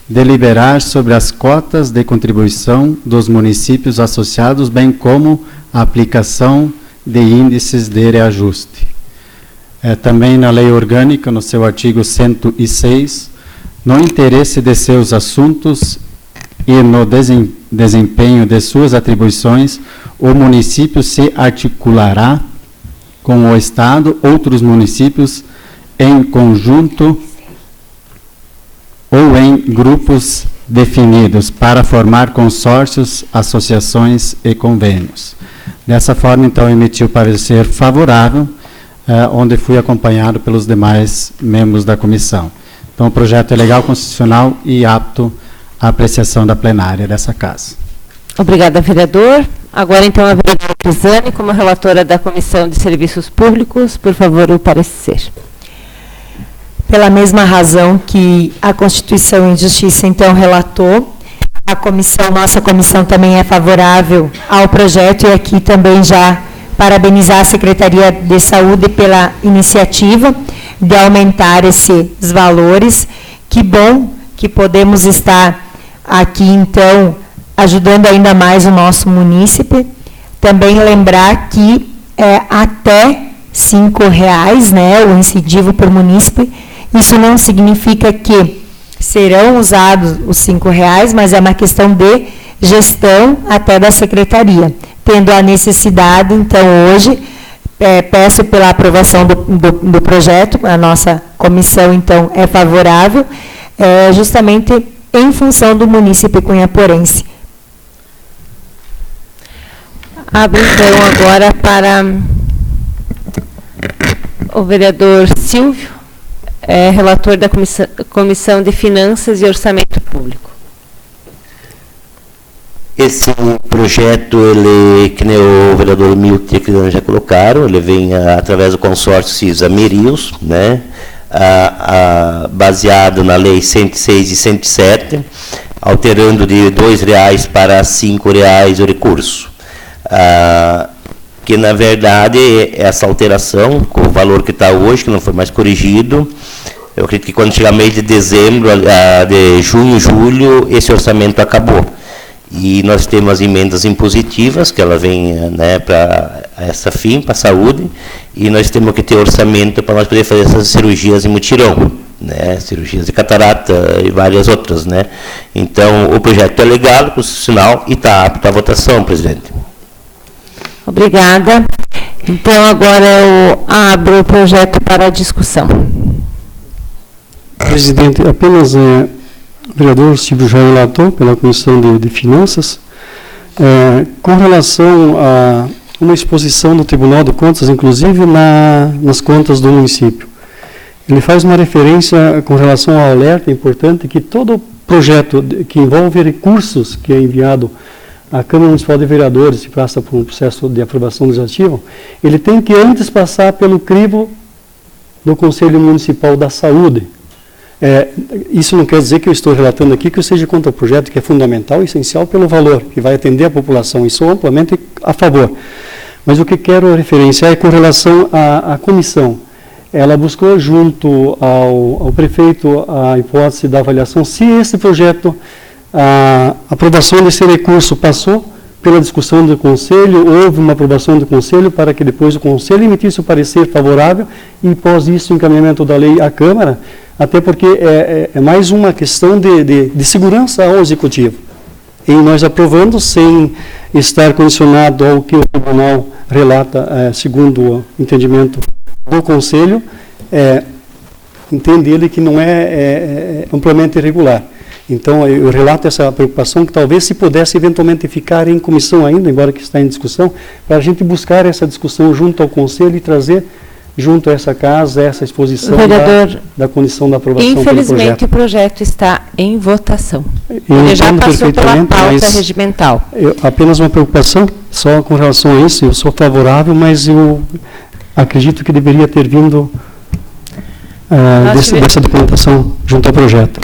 deliberar sobre as cotas de contribuição dos municípios associados, bem como a aplicação de índices de reajuste. Também na lei orgânica, no seu artigo 106, no interesse de seus assuntos e no desempenho de suas atribuições, o município se articulará com o Estado, outros municípios, em conjunto ou em grupos definidos para formar consórcios, associações e convênios. Dessa forma, então, emiti o parecer favorável, onde fui acompanhado pelos demais membros da comissão. Então, o projeto é legal, constitucional e apto à apreciação da plenária dessa casa. Obrigada, vereador. Agora, então, a vereadora Crisane, como relatora da Comissão de Serviços Públicos, por favor, o parecer. pela mesma razão que a Constituição e Justiça, então, relatou. Nossa comissão também é favorável ao projeto, e aqui também já parabenizar a Secretaria de Saúde pela iniciativa de aumentar esses valores. Que bom que podemos estar aqui, então, ajudando ainda mais o nosso munícipe. Também lembrar que é até R$ 5,00, né, o incentivo por munícipe. Isso não significa que serão usados os R$ 5,00, mas é uma questão de gestão até da secretaria. Tendo a necessidade, então, hoje, peço pela aprovação do projeto, a nossa comissão, então, é favorável, justamente em função do munícipe cunhaporense. Abro, então, agora para o vereador Silvio, relator da Comissão de Finanças e Orçamento Público. Esse projeto, ele, que nem o vereador Milton e a Cristiane já colocaram, ele vem através do consórcio CISA-Merius, né, baseado na lei 106 e 107, alterando de R$ 2,00 para R$ 5,00 o recurso. Que, na verdade, essa alteração, com o valor que está hoje, que não foi mais corrigido, eu acredito que quando chegar mês de dezembro, de junho, julho, esse orçamento acabou. E nós temos as emendas impositivas, que ela vem, né, para essa fim, para a saúde, e nós temos que ter orçamento para nós poder fazer essas cirurgias em mutirão, né, cirurgias de catarata e várias outras, né. Então, o projeto é legal, constitucional, e está apto à votação, presidente. Obrigada. Então, agora eu abro o projeto para a discussão. Presidente, apenas o vereador Silvio já relatou pela Comissão de Finanças, com relação a uma exposição do Tribunal de Contas, inclusive nas contas do município. Ele faz uma referência com relação ao alerta importante que todo projeto que envolve recursos que é enviado à Câmara Municipal de Vereadores e passa por um processo de aprovação legislativa, ele tem que antes passar pelo crivo do Conselho Municipal da Saúde. Isso não quer dizer que eu estou relatando aqui que eu seja contra o projeto, que é fundamental e essencial pelo valor, que vai atender a população, e sou amplamente a favor. Mas o que quero referenciar é com relação à comissão. Ela buscou, junto ao prefeito, a hipótese da avaliação, se esse projeto, a aprovação desse recurso passou pela discussão do Conselho, houve uma aprovação do Conselho para que depois o Conselho emitisse o parecer favorável e, após isso, o encaminhamento da lei à Câmara, até porque é mais uma questão de segurança ao Executivo. E nós aprovando sem estar condicionado ao que o Tribunal relata, segundo o entendimento do Conselho, entende ele que não é amplamente irregular. Então, eu relato essa preocupação que talvez se pudesse eventualmente ficar em comissão ainda, embora que está em discussão, para a gente buscar essa discussão junto ao Conselho e trazer junto a essa casa, essa exposição da condição da aprovação do projeto. Infelizmente, o projeto está em votação. Ele já passou pela pauta regimental. Apenas uma preocupação, só com relação a isso, eu sou favorável, mas eu acredito que deveria ter vindo dessa documentação junto ao projeto.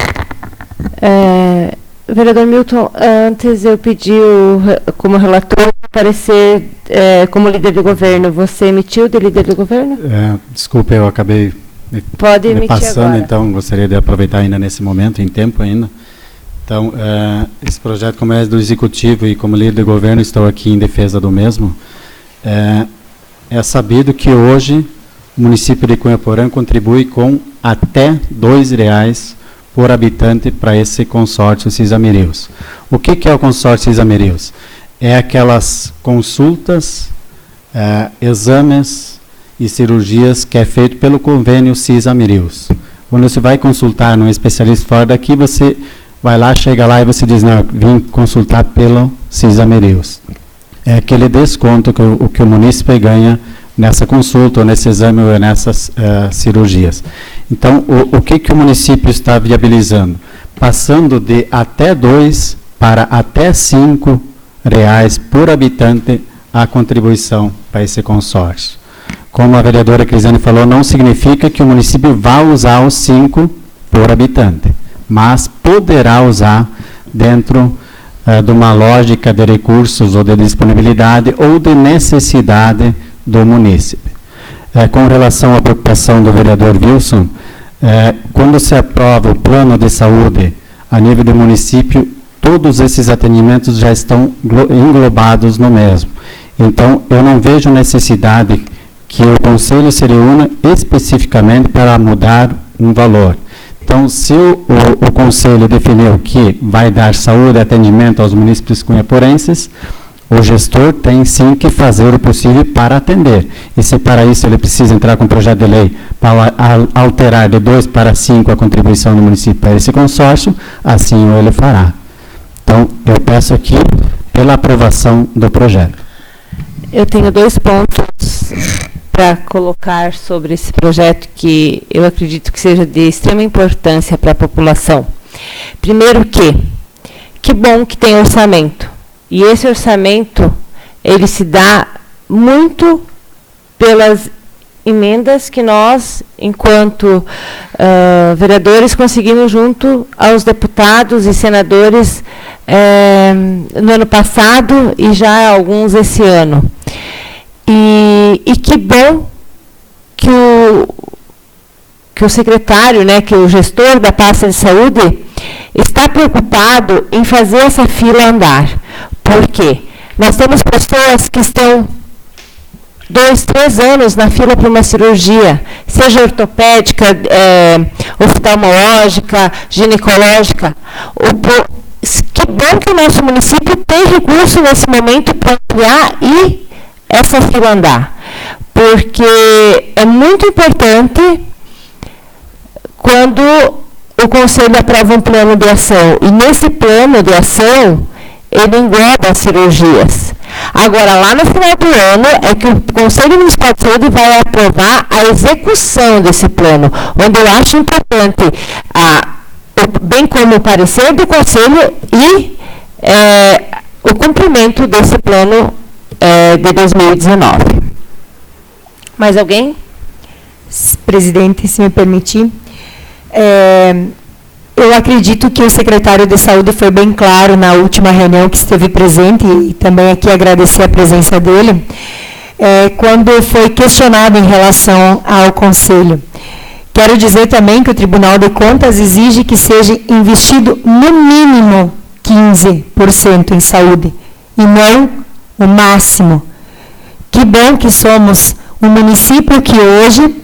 Vereador Milton, antes eu pedi como relator aparecer como líder do governo. Você emitiu de líder do governo? Desculpe, eu acabei me passando, agora. Então gostaria de aproveitar ainda nesse momento, em tempo ainda. Então, esse projeto, como é do Executivo e como líder do governo, estou aqui em defesa do mesmo. É sabido que hoje o município de Cunhaporã contribui com até R$ 2,00 por habitante para esse consórcio CISA-Merius. O que é o consórcio CISA-Merius? É aquelas consultas, exames e cirurgias que é feito pelo convênio CISA-Merius. Quando você vai consultar um especialista fora daqui, você vai lá, chega lá e você diz, não, vim consultar pelo CISA-Merius. É aquele desconto que o munícipe ganha nessa consulta, ou nesse exame, ou nessas cirurgias. Então, o que o município está viabilizando? Passando de até 2 para até R$ 5,00 por habitante a contribuição para esse consórcio. como a vereadora Crisiane falou, não significa que o município vá usar os 5 por habitante, mas poderá usar dentro de uma lógica de recursos ou de disponibilidade ou de necessidade do munícipe. Com relação à preocupação do vereador Wilson, quando se aprova o plano de saúde a nível do município, todos esses atendimentos já estão englobados no mesmo. Então, eu não vejo necessidade que o Conselho se reúna especificamente para mudar um valor. Então, se o Conselho definiu que vai dar saúde e atendimento aos munícipes cunhaporenses, o gestor tem sim que fazer o possível para atender. E se para isso ele precisa entrar com um projeto de lei para alterar de 2 para 5 a contribuição do município para esse consórcio, assim ele fará. Então, eu peço aqui pela aprovação do projeto. Eu tenho 2 pontos para colocar sobre esse projeto que eu acredito que seja de extrema importância para a população. Primeiro que bom que tem orçamento. E esse orçamento, ele se dá muito pelas emendas que nós, enquanto vereadores, conseguimos junto aos deputados e senadores no ano passado e já alguns esse ano. E que bom que o secretário, né, que o gestor da pasta de saúde está preocupado em fazer essa fila andar. Por quê? Nós temos pessoas que estão 2, 3 anos na fila para uma cirurgia, seja ortopédica, oftalmológica, ginecológica. Que bom que o nosso município tem recurso nesse momento para ampliar e essa fila andar. Porque é muito importante quando o Conselho aprova um plano de ação. E nesse plano de ação, ele engloba as cirurgias. Agora, lá no final do ano, é que o Conselho Municipal de Saúde vai aprovar a execução desse plano, onde eu acho importante, bem como o parecer do Conselho e o cumprimento desse plano de 2019. Mais alguém? Presidente, se me permitir. Eu acredito que o secretário de Saúde foi bem claro na última reunião que esteve presente, e também aqui agradecer a presença dele, quando foi questionado em relação ao Conselho. Quero dizer também que o Tribunal de Contas exige que seja investido no mínimo 15% em saúde, e não o máximo. Que bom que somos um município que hoje,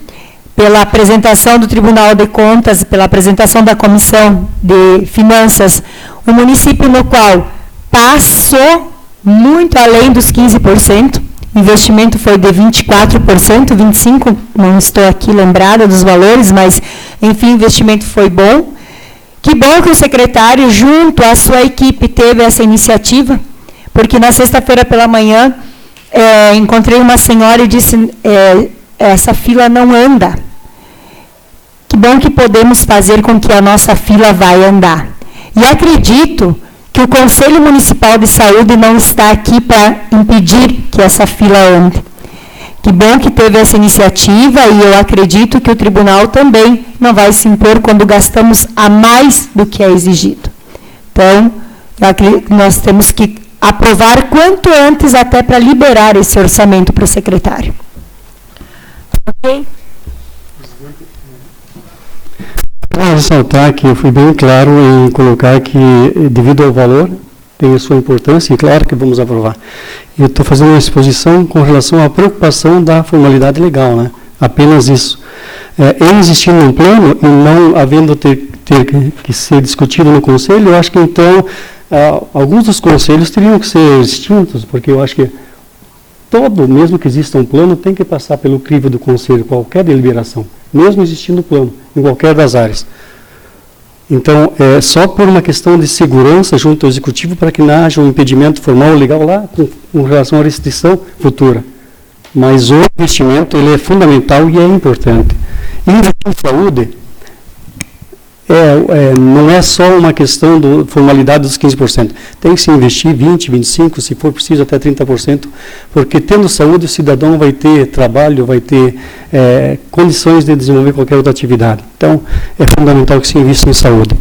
pela apresentação do Tribunal de Contas, pela apresentação da Comissão de Finanças, um município no qual passou muito além dos 15%, o investimento foi de 24%, 25%, não estou aqui lembrada dos valores, mas, enfim, o investimento foi bom. Que bom que o secretário, junto à sua equipe, teve essa iniciativa, porque na sexta-feira pela manhã, encontrei uma senhora e disse, essa fila não anda. Que bom que podemos fazer com que a nossa fila vai andar. E acredito que o Conselho Municipal de Saúde não está aqui para impedir que essa fila ande. Que bom que teve essa iniciativa, e eu acredito que o tribunal também não vai se impor quando gastamos a mais do que é exigido. Então, nós temos que aprovar quanto antes, até para liberar esse orçamento para o secretário. Ok? Para ressaltar que eu fui bem claro em colocar que, devido ao valor, tem a sua importância, e claro que vamos aprovar. Eu estou fazendo uma exposição com relação à preocupação da formalidade legal, né? Apenas isso. Em existindo um plano e não havendo ter que ser discutido no Conselho, eu acho que, então, alguns dos conselhos teriam que ser extintos, porque eu acho que mesmo que exista um plano, tem que passar pelo crivo do Conselho, qualquer deliberação, mesmo existindo plano, em qualquer das áreas. Então, só por uma questão de segurança junto ao Executivo, para que não haja um impedimento formal ou legal lá com relação à restrição futura. Mas o investimento, ele é fundamental e é importante. Investir em saúde não é só uma questão da formalidade dos 15%. Tem que se investir 20%, 25%, se for preciso até 30%, porque tendo saúde o cidadão vai ter trabalho, vai ter condições de desenvolver qualquer outra atividade. Então, é fundamental que se invista em saúde.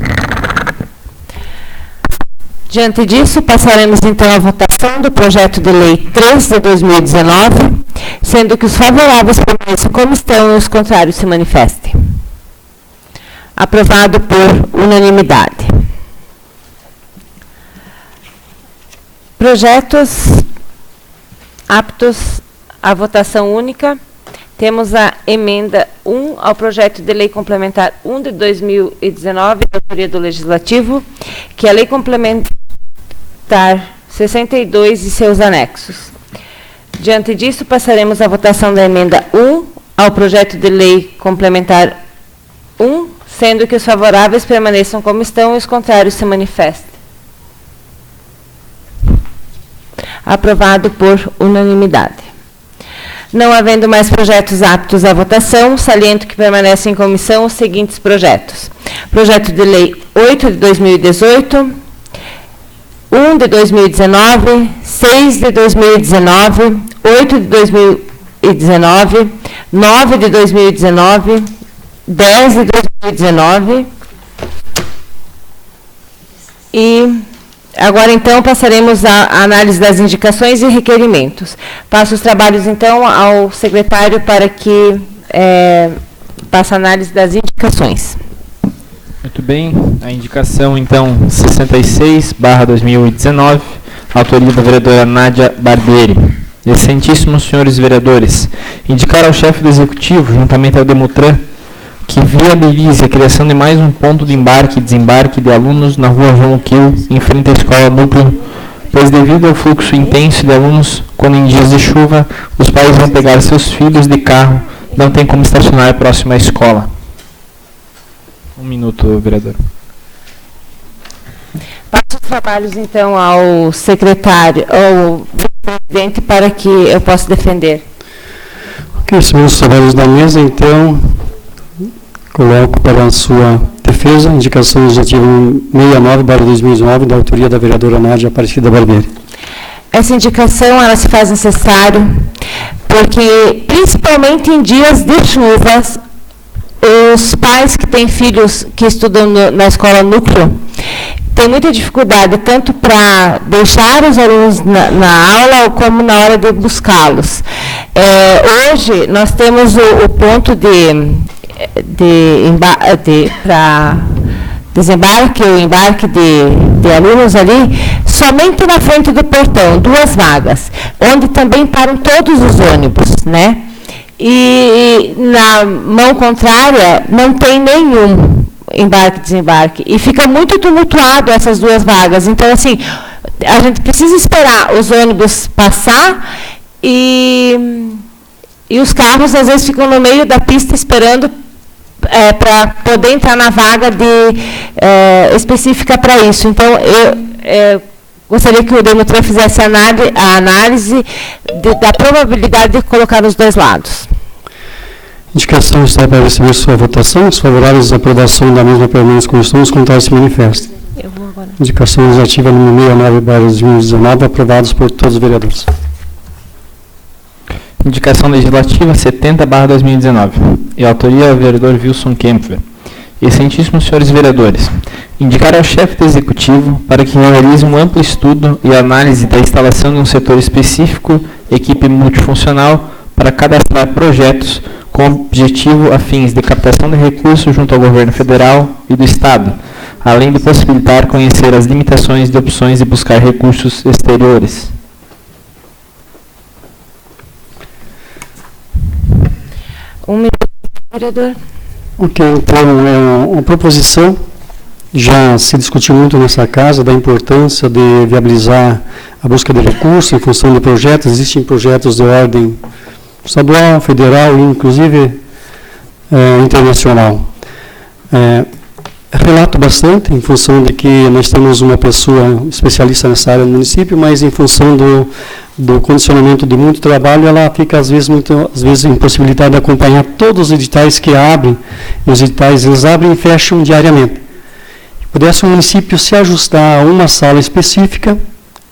Diante disso, passaremos então à votação do projeto de lei 3 de 2019, sendo que os favoráveis permaneçam como estão e os contrários se manifestem. Aprovado por unanimidade. Projetos aptos à votação única. Temos a emenda 1 ao projeto de lei complementar 1 de 2019, de autoria do Legislativo, que é a lei complementar 62 e seus anexos. Diante disso, passaremos à votação da emenda 1 ao projeto de lei complementar 1, sendo que os favoráveis permaneçam como estão e os contrários se manifestem. Aprovado por unanimidade. Não havendo mais projetos aptos à votação, saliento que permanecem em comissão os seguintes projetos. Projeto de lei 8 de 2018, 1 de 2019, 6 de 2019, 8 de 2019, 9 de 2019, 10 de 2019 e agora então passaremos à análise das indicações e requerimentos. Passo os trabalhos então ao secretário para que passe a análise das indicações. Muito bem, a indicação então 66/2019, autoria da vereadora Nádia Barbieri. Excelentíssimos senhores vereadores, indicar ao chefe do executivo, juntamente ao Demutran, que viabilize a criação de mais um ponto de embarque e desembarque de alunos na rua João Quil, em frente à escola Núcleo, pois devido ao fluxo intenso de alunos, quando em dias de chuva, os pais vão pegar seus filhos de carro, não tem como estacionar próximo à escola. Um minuto, vereador. Passo os trabalhos, então, ao secretário, ao vice-presidente, para que eu possa defender. Ok, senhores os trabalhos da mesa, então, coloco para a sua defesa a indicação legislativa 69/2019, da autoria da vereadora Nádia Aparecida Barbieri. Essa indicação ela se faz necessário porque, principalmente em dias de chuvas, os pais que têm filhos que estudam na escola Núcleo têm muita dificuldade, tanto para deixar os alunos na aula, como na hora de buscá-los. Hoje, nós temos o ponto para desembarque ou embarque de alunos ali, somente na frente do portão, 2 vagas, onde também param todos os ônibus, né? E na mão contrária não tem nenhum embarque e desembarque. E fica muito tumultuado essas 2 vagas. Então, assim, a gente precisa esperar os ônibus passar e os carros, às vezes, ficam no meio da pista esperando para poder entrar na vaga específica para isso. Então, eu gostaria que o Demutran fizesse a análise da probabilidade de colocar nos 2 lados. Indicação está para receber sua votação. Os favoráveis à aprovação da mesma permanência como estão, os contrários se manifestem. Eu vou agora. Indicação legislativa número 69/2019, aprovados por todos os vereadores. Indicação legislativa 70/2019. E a autoria do vereador Wilson Kempfer. Excelentíssimos senhores vereadores, indicar ao chefe do executivo para que realize um amplo estudo e análise da instalação de um setor específico, equipe multifuncional, para cadastrar projetos com objetivo a fins de captação de recursos junto ao governo federal e do Estado, além de possibilitar conhecer as limitações de opções e buscar recursos exteriores. Um minuto, vereador. Ok, então, é uma proposição, já se discutiu muito nessa casa, da importância de viabilizar a busca de recursos em função de projetos. Existem projetos de ordem estadual, federal e, inclusive, internacional. Relato bastante, em função de que nós temos uma pessoa especialista nessa área no município, mas em função do condicionamento de muito trabalho, ela fica às vezes impossibilitada de acompanhar todos os editais que abrem, e os editais eles abrem e fecham diariamente. Pudesse o município se ajustar a uma sala específica,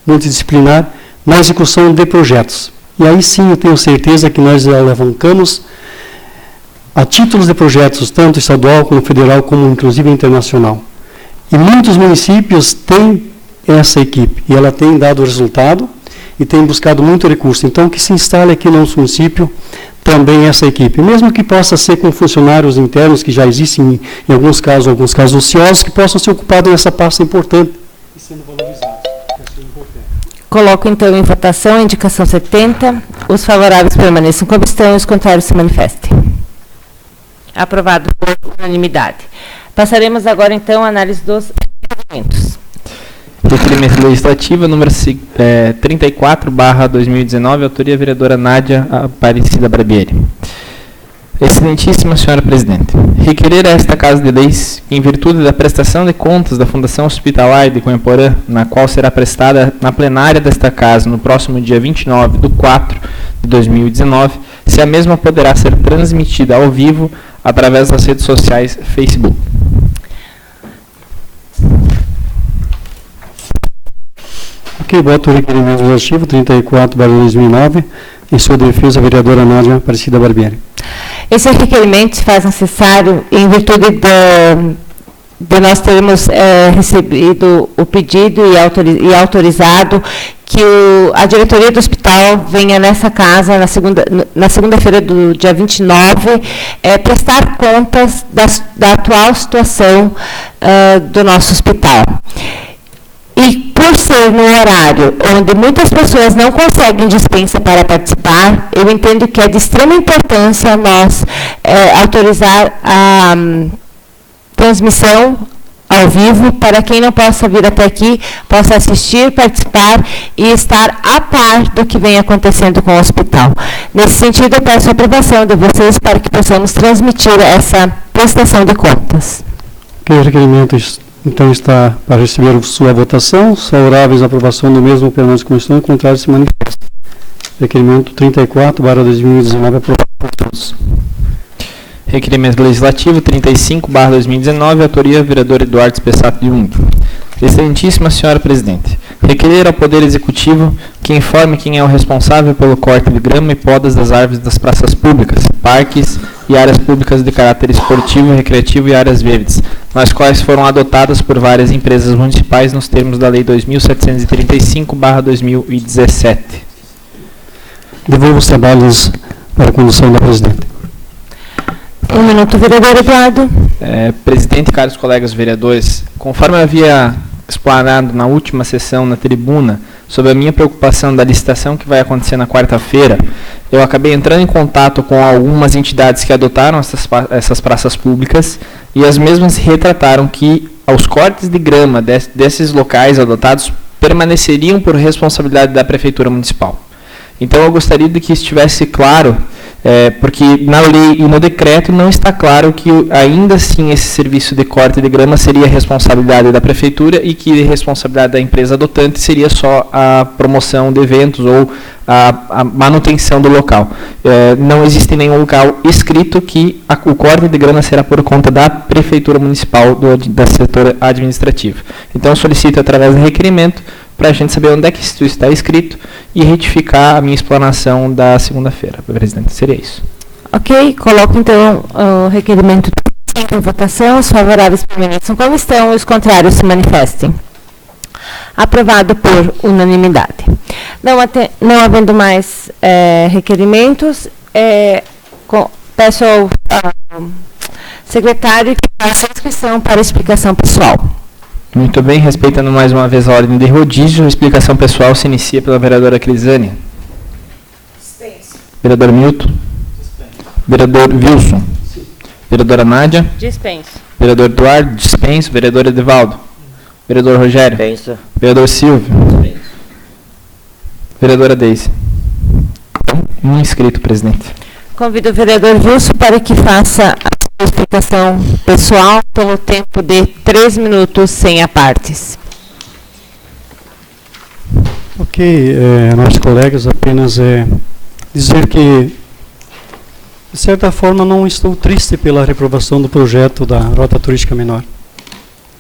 multidisciplinar, na execução de projetos. E aí sim eu tenho certeza que nós alavancamos a títulos de projetos, tanto estadual como federal, como inclusive internacional. E muitos municípios têm essa equipe, e ela tem dado resultado, e tem buscado muito recurso. Então, que se instale aqui no nosso município também essa equipe, mesmo que possa ser com funcionários internos, que já existem em alguns casos ociosos, que possam ser ocupados nessa pasta importante e sendo valorizados. Coloco, então, em votação a indicação 70. Os favoráveis permaneçam como estão e os contrários se manifestem. Aprovado por unanimidade. Passaremos agora, então, à análise dos requerimentos. Requerimento legislativo número 34/2019, autoria vereadora Nádia Aparecida Barbieri. Excelentíssima senhora presidente, requerer a esta Casa de Leis, em virtude da prestação de contas da Fundação Hospitalar de Cunhaporã, na qual será prestada na plenária desta Casa no próximo dia 29/4/2019, se a mesma poderá ser transmitida ao vivo através das redes sociais Facebook. Ok, voto o requerimento legislativo 34/2009. Em sua defesa, a vereadora Nádia Aparecida Barbieri. Esse requerimento se faz necessário em virtude de nós termos recebido o pedido e autorizado que a diretoria do hospital venha nessa casa na segunda-feira do dia 29 prestar contas da atual situação do nosso hospital. E por ser no horário onde muitas pessoas não conseguem dispensa para participar, eu entendo que é de extrema importância nós autorizar a transmissão ao vivo para quem não possa vir até aqui, possa assistir, participar e estar a par do que vem acontecendo com o hospital. Nesse sentido, eu peço a aprovação de vocês para que possamos transmitir essa prestação de contas. Ok, o requerimento então está para receber sua votação. Os favoráveis à aprovação do mesmo permanecem como estão, contrários se manifestam. Requerimento 34/2019 aprovado por todos. Requerimento legislativo 35/2019, autoria vereador Eduardo Spessato de Jung. Excelentíssima senhora presidente, requerer ao Poder Executivo que informe quem é o responsável pelo corte de grama e podas das árvores das praças públicas, parques e áreas públicas de caráter esportivo, recreativo e áreas verdes, nas quais foram adotadas por várias empresas municipais nos termos da Lei 2735/2017. Devolvo os trabalhos para a condução da presidente. Um minuto, vereador Eduardo. Presidente, caros colegas vereadores, conforme eu havia explanado na última sessão na tribuna sobre a minha preocupação da licitação que vai acontecer na quarta-feira, eu acabei entrando em contato com algumas entidades que adotaram essas praças públicas e as mesmas retrataram que os cortes de grama desses locais adotados permaneceriam por responsabilidade da Prefeitura Municipal. Então eu gostaria de que estivesse claro, porque na lei e no decreto não está claro que ainda assim esse serviço de corte de grama seria responsabilidade da Prefeitura e que a responsabilidade da empresa adotante seria só a promoção de eventos ou a manutenção do local. Não existe nenhum local escrito que o corte de grama será por conta da Prefeitura Municipal do setor administrativo. Então eu solicito através do requerimento para a gente saber onde é que isso está escrito e retificar a minha explanação da segunda-feira, presidente. Seria isso. Ok, coloco então o requerimento em votação. Os favoráveis permaneçam como estão e os contrários se manifestem. Aprovado por unanimidade. Não havendo mais requerimentos, peço ao secretário que faça a inscrição para explicação pessoal. Muito bem, respeitando mais uma vez a ordem de rodízio, a explicação pessoal se inicia pela vereadora Crisânia. Dispenso. Vereador Milton. Dispenso. Vereador Wilson. Sim. Vereadora Nádia. Dispenso. Vereador Eduardo. Dispenso. Vereador Edivaldo. Vereador Rogério. Dispenso. Vereador Silvio. Dispenso. Vereadora Deise. Então, um inscrito, presidente. Convido o vereador Wilson para que faça a explicação pessoal pelo tempo de 3 minutos sem apartes. Ok, nossos colegas, apenas dizer que, de certa forma, não estou triste pela reprovação do projeto da Rota Turística Menor.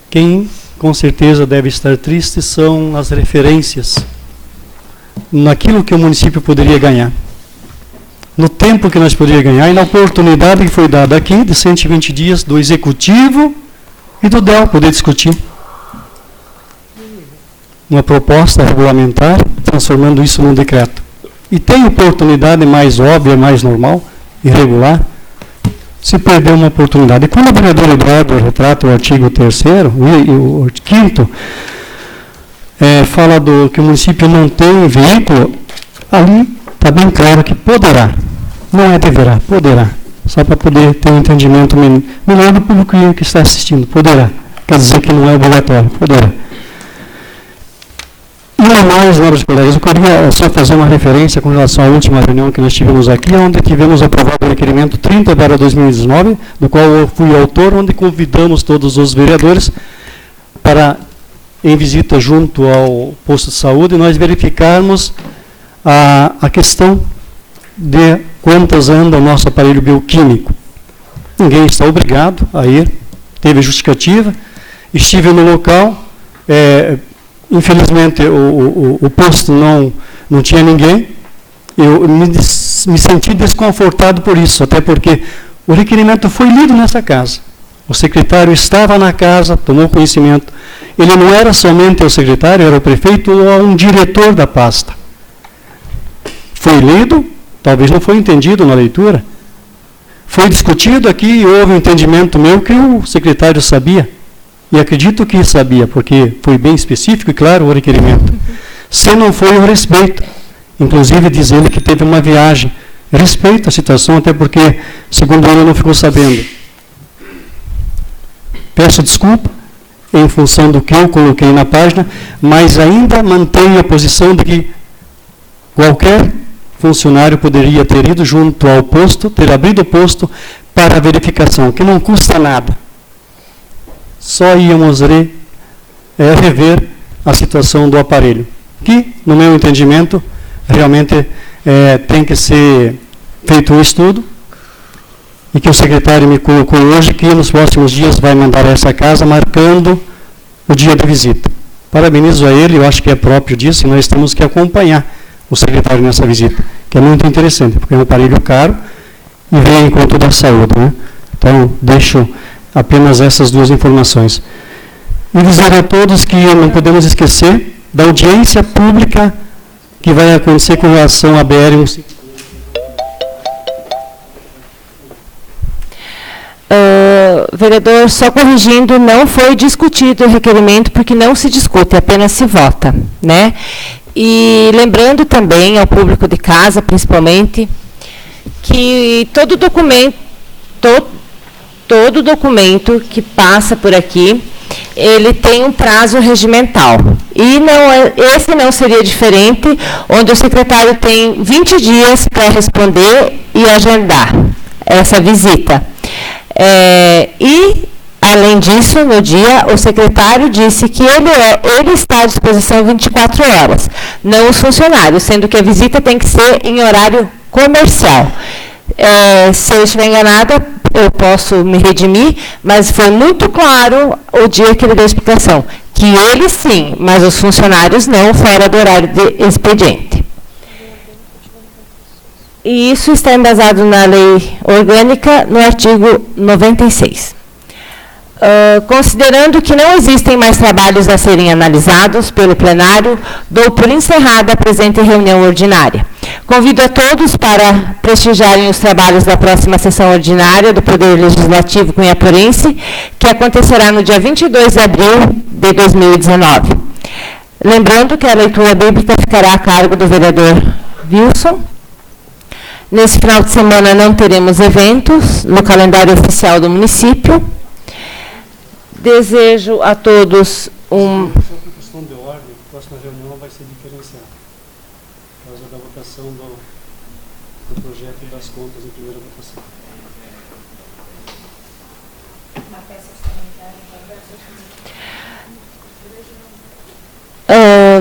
Quem, com certeza, deve estar triste são as referências naquilo que o município poderia ganhar, no tempo que nós poderíamos ganhar e na oportunidade que foi dada aqui, de 120 dias, do Executivo e do DEL poder discutir uma proposta regulamentar, transformando isso num decreto. E tem oportunidade mais óbvia, mais normal e regular, se perder uma oportunidade. E quando o vereador Eduardo retrata o artigo 3º e o 5º, fala que o município não tem veículo, ali está bem claro que poderá, não é deverá, poderá, só para poder ter um entendimento melhor do público que está assistindo, poderá, quer dizer que não é obrigatório, poderá. E a mais, nobres colegas, eu queria só fazer uma referência com relação à última reunião que nós tivemos aqui, onde tivemos aprovado o requerimento 30/2019, do qual eu fui autor, onde convidamos todos os vereadores para, em visita junto ao posto de saúde, nós verificarmos a questão de quantas anda o nosso aparelho bioquímico. Ninguém está obrigado a ir, teve justificativa, estive no local, infelizmente o posto não tinha ninguém, eu me senti desconfortado por isso, até porque o requerimento foi lido nessa casa. O secretário estava na casa, tomou conhecimento. Ele não era somente o secretário, era o prefeito ou um diretor da pasta. Foi lido, talvez não foi entendido na leitura. Foi discutido aqui e houve um entendimento meu que o secretário sabia. E acredito que sabia, porque foi bem específico e claro o requerimento. Se não foi, eu respeito. Inclusive, diz ele que teve uma viagem. Respeito a situação, até porque, segundo ele, não ficou sabendo. Peço desculpa em função do que eu coloquei na página, mas ainda mantenho a posição de que qualquer funcionário poderia ter ido junto ao posto, ter abrido o posto para a verificação, que não custa nada. Só íamos rever a situação do aparelho, que, no meu entendimento, realmente tem que ser feito um estudo, e que o secretário me colocou hoje, que nos próximos dias vai mandar essa casa, marcando o dia da visita. Parabenizo a ele, eu acho que é próprio disso, e nós temos que acompanhar o secretário nessa visita, que é muito interessante, porque é um aparelho caro e vem ao encontro da saúde, né? Então, deixo apenas essas duas informações. E dizer a todos que não podemos esquecer da audiência pública que vai acontecer com relação à BR-153. Vereador, só corrigindo, não foi discutido o requerimento, porque não se discute, apenas se vota, né? E lembrando também ao público de casa, principalmente, que todo documento que passa por aqui, ele tem um prazo regimental. E esse não seria diferente, onde o secretário tem 20 dias para responder e agendar essa visita. E, além disso, no dia, o secretário disse que ele está à disposição 24 horas, não os funcionários, sendo que a visita tem que ser em horário comercial. Se eu estiver enganada, eu posso me redimir, mas foi muito claro o dia que ele deu a explicação, que ele sim, mas os funcionários não, fora do horário de expediente. E isso está embasado na lei orgânica, no artigo 96. Considerando que não existem mais trabalhos a serem analisados pelo plenário, dou por encerrada a presente reunião ordinária. Convido a todos para prestigiarem os trabalhos da próxima sessão ordinária do Poder Legislativo cunhaporense, que acontecerá no dia 22 de abril de 2019. Lembrando que a leitura bíblica ficará a cargo do vereador Wilson. Nesse final de semana não teremos eventos no calendário oficial do município. Desejo a todos um... Só por questão de ordem, a próxima reunião vai ser diferenciada, por causa da votação do projeto das contas em primeira votação.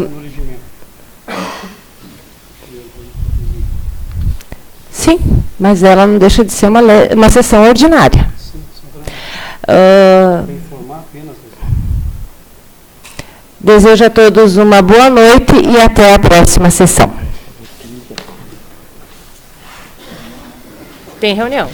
No regimento. Sim, mas ela não deixa de ser uma sessão ordinária. Desejo a todos uma boa noite e até a próxima sessão. Tem reunião.